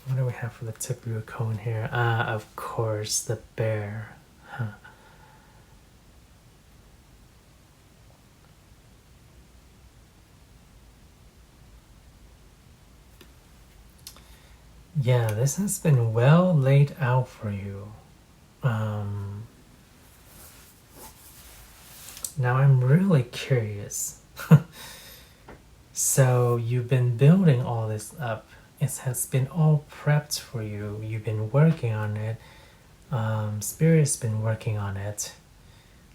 What do we have for the tip of your cone here? Ah, of course, the bear. Huh. Yeah, this has been well laid out for you. Now I'm really curious. So you've been building all this up. It has been all prepped for you. You've been working on it. Spirit's been working on it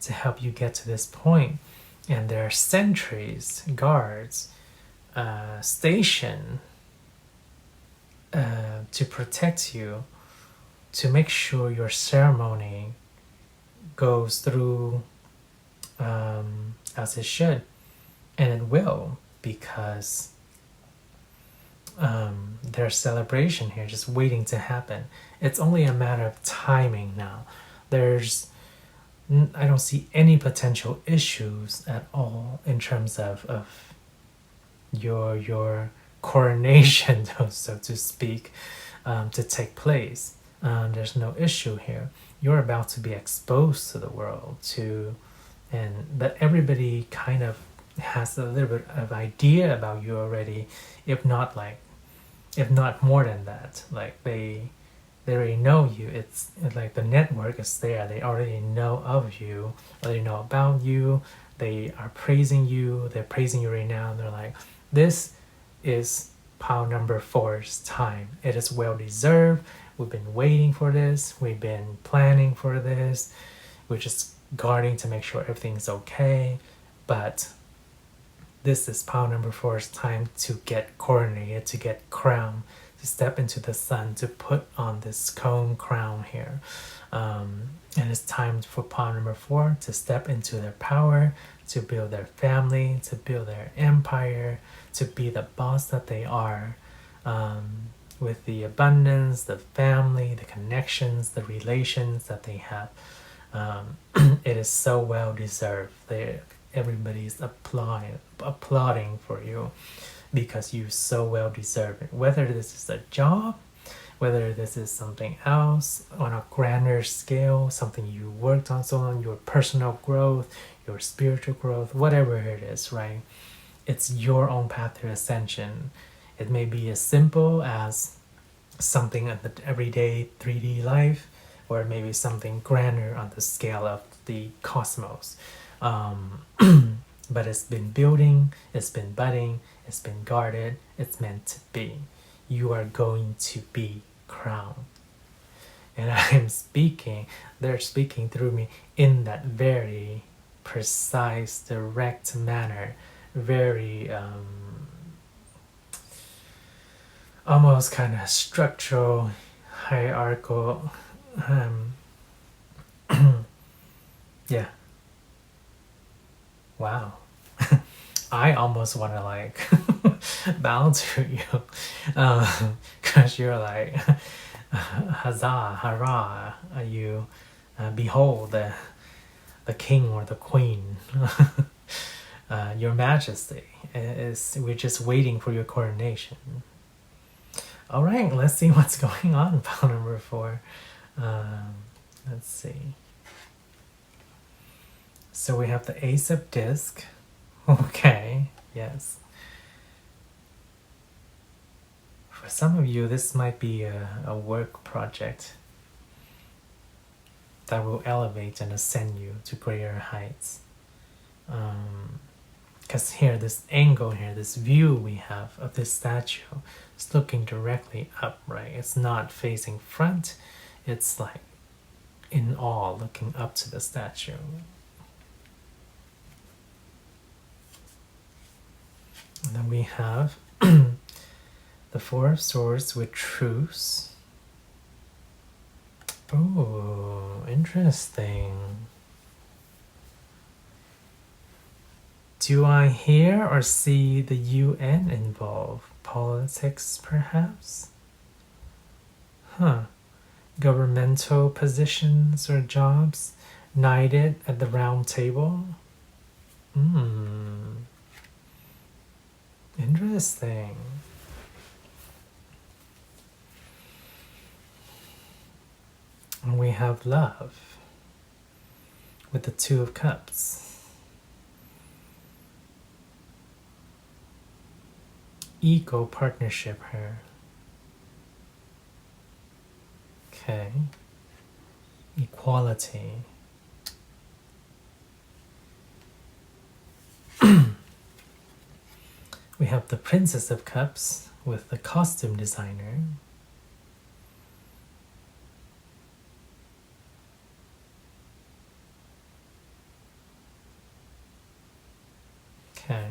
to help you get to this point. And there are sentries, guards, stationed to protect you, to make sure your ceremony goes through as it should. And it will, because there's celebration here just waiting to happen. It's only a matter of timing now. I don't see any potential issues at all in terms of your coronation, so to speak, to take place. There's no issue here. You're about to be exposed to the world, but everybody kind of has a little bit of idea about you already, if not more than that. Like they already know you. It's like the network is there. They already know of you, or they know about you. They are praising you. They're praising you right now. And they're like, this is pile number 4's time. It is well deserved. We've been waiting for this. We've been planning for this. We're just guarding to make sure everything's okay. But this is pile number 4's time to get coronated, to get crowned, to step into the sun, to put on this cone crown here. And it's time for pile number 4 to step into their power, to build their family, to build their empire, to be the boss that they are, with the abundance, the family, the connections, the relations that they have. It is so well deserved. Everybody's applauding for you because you so well deserve it. Whether this is a job, whether this is something else on a grander scale, something you worked on, so on, your personal growth, your spiritual growth, whatever it is, right? It's your own path to ascension. It may be as simple as something in the everyday 3D life, or maybe something grander on the scale of the cosmos. But it's been building, it's been budding, it's been guarded, it's meant to be. You are going to be crowned. And they're speaking through me in that very precise, direct manner, very almost kind of structural, hierarchical. Yeah. Wow. I almost want to like bow to you, because you're like, huzzah, hurrah, you behold the king or the queen, your majesty. We're just waiting for your coronation. All right, let's see what's going on. Pile number 4. Let's see. So we have the Ace of Disc. Okay, yes. For some of you, this might be a work project that will elevate and ascend you to greater heights. Because here, this angle here, this view we have of this statue is looking directly up, right? It's not facing front. It's like in awe, looking up to the statue. And then we have the Four of Swords with Truce. Oh, interesting. Do I hear or see the UN involved? Politics, perhaps? Huh. Governmental positions or jobs knighted at the round table? Interesting. And we have love with the Two of Cups. Eco partnership here. Okay. Equality. We have the Princess of Cups with the costume designer. Okay.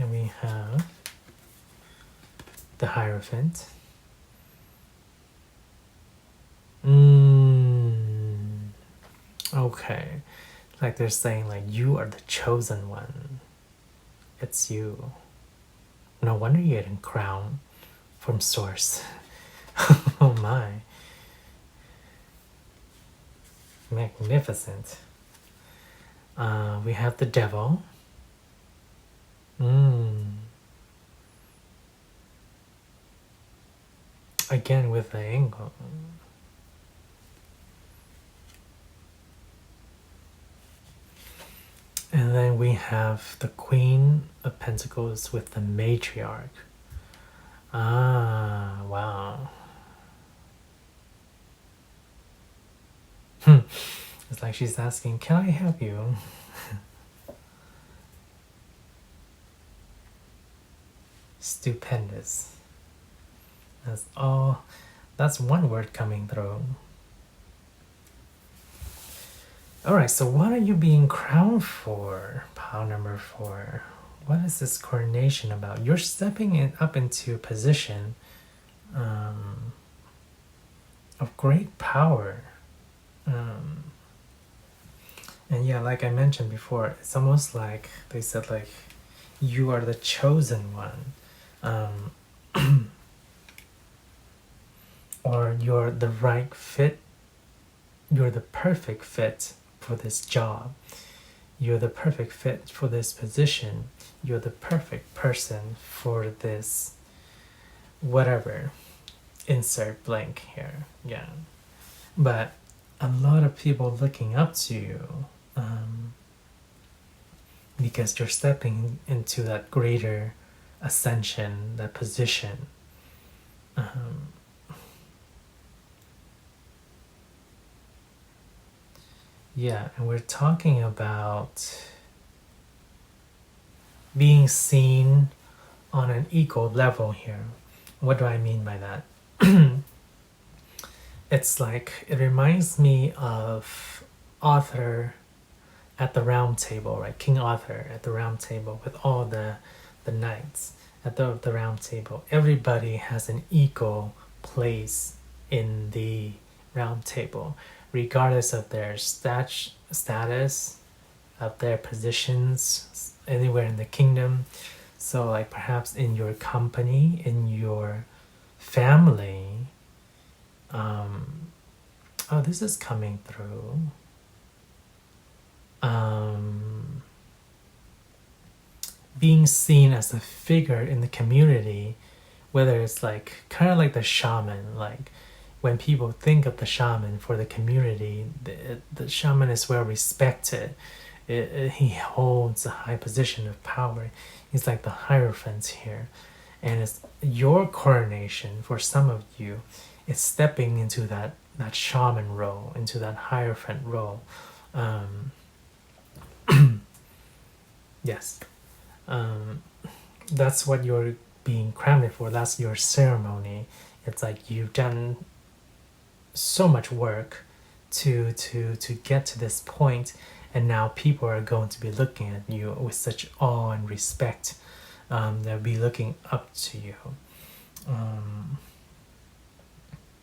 And we have the Hierophant. Okay. Like they're saying, like, you are the chosen one. It's you. No wonder you're getting crown from source. Oh my. Magnificent. We have the Devil. Again with the angle. And then we have the Queen of Pentacles with the Matriarch. Ah, wow. It's like she's asking, can I help you? Stupendous. That's one word coming through. Alright, so what are you being crowned for? Pile number 4. What is this coronation about? You're stepping up into a position of great power. And yeah, like I mentioned before, it's almost like they said, like, you are the chosen one. Or you're the right fit. You're the perfect fit for this job. You're the perfect fit for this position. You're the perfect person for this whatever. Insert blank here. Yeah. But a lot of people looking up to you because you're stepping into that greater ascension, that position. Yeah, and we're talking about being seen on an equal level here. What do I mean by that? It's like, it reminds me of Arthur at the round table, right? King Arthur at the round table with all the knights at the round table. Everybody has an equal place in the round table, regardless of their status, of their positions, anywhere in the kingdom. So like perhaps in your company, in your family, oh, this is coming through. Being seen as a figure in the community, whether it's like kind of like the shaman, like when people think of the shaman for the community, the shaman is well respected, he holds a high position of power. He's like the Hierophant here. And it's your coronation for some of you. It's stepping into that shaman role, into that Hierophant role. Yes. That's what you're being crowned for. That's your ceremony. It's like you've done so much work to get to this point, and now people are going to be looking at you with such awe and respect. They'll be looking up to you.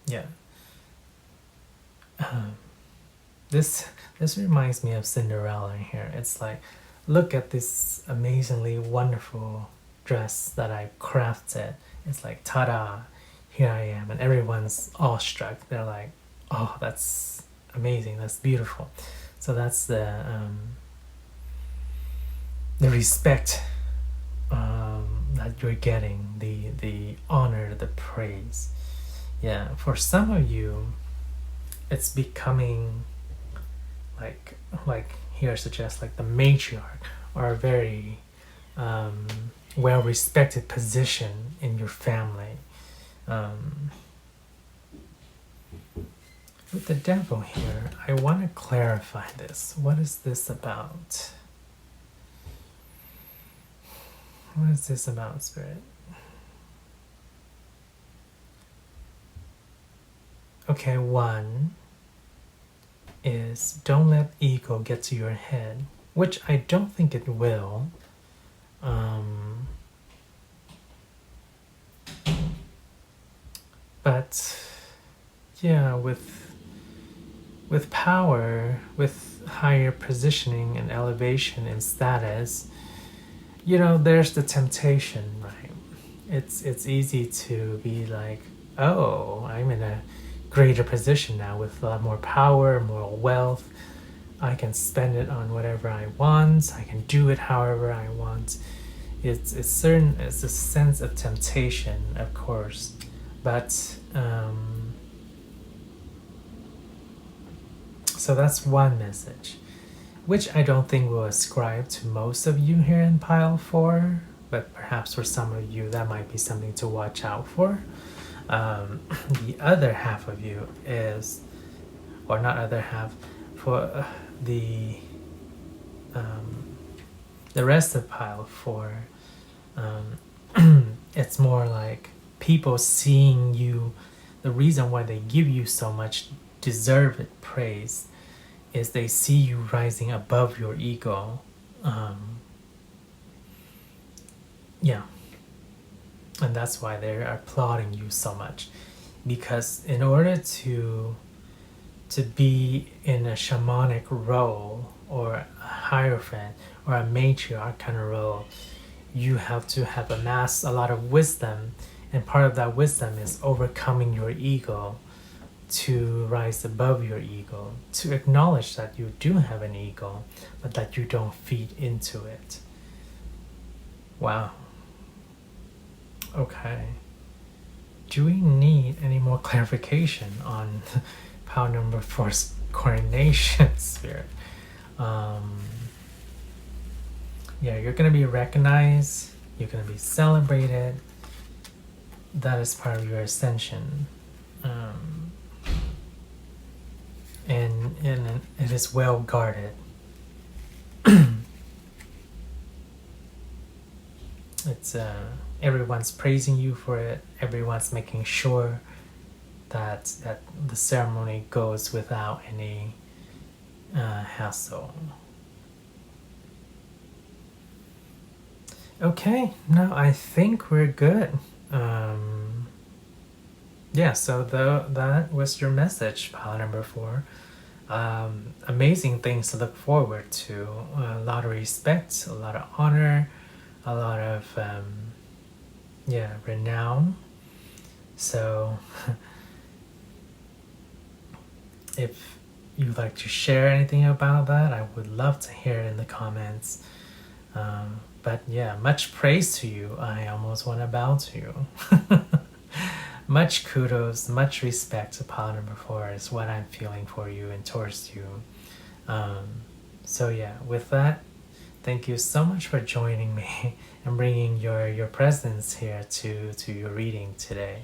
Yeah. This reminds me of Cinderella here. It's like, look at this amazingly wonderful dress that I crafted. It's like, ta-da, here I am, and everyone's awestruck. They're like, oh, that's amazing, that's beautiful. So that's the respect that you're getting, the honor, the praise. Yeah, for some of you, it's becoming like here suggests like the matriarch, or a very well-respected position in your family. With the devil here, I want to clarify this. What is this about? What is this about, Spirit? Okay, one is don't let ego get to your head, which I don't think it will. But yeah, with power, with higher positioning and elevation and status, you know, there's the temptation, right? It's easy to be like, oh, I'm in a greater position now with a lot more power, more wealth. I can spend it on whatever I want. I can do it however I want. It's a sense of temptation, of course, but so that's one message, which I don't think will ascribe to most of you here in pile 4, but perhaps for some of you that might be something to watch out for. The other half of you is, or not other half, for the rest of pile 4, it's more like people seeing you. The reason why they give you so much deserved praise is they see you rising above your ego. Yeah. And that's why they're applauding you so much. Because in order to be in a shamanic role, or a hierophant, or a matriarch kind of role, you have to have amassed a lot of wisdom. And part of that wisdom is overcoming your ego to rise above your ego, to acknowledge that you do have an ego, but that you don't feed into it. Wow. Okay. Do we need any more clarification on power number 4's coronation, Spirit? Yeah, you're going to be recognized. You're going to be celebrated. That is part of your ascension. And it is well guarded. It's everyone's praising you for it. Everyone's making sure that the ceremony goes without any hassle. Okay, no, I think we're good. Yeah, so that was your message, pile number 4. Amazing things to look forward to. A lot of respect, a lot of honor, a lot of renown. So if you'd like to share anything about that, I would love to hear it in the comments. But yeah, much praise to you. I almost want to bow to you. Much kudos, much respect to pile number 4 is what I'm feeling for you and towards you. So yeah, with that, thank you so much for joining me and bringing your presence here to your reading today.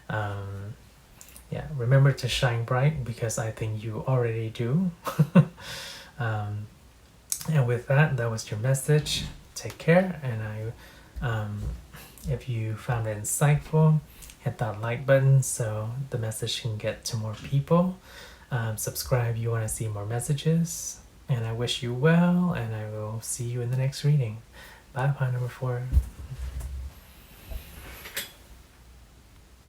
Um, yeah, remember to shine bright because I think you already do. um, and with that, that was your message. Take care, and if you found it insightful, hit that like button so the message can get to more people. Subscribe if you want to see more messages. And I wish you well, and I will see you in the next reading. Bye, Pie number 4.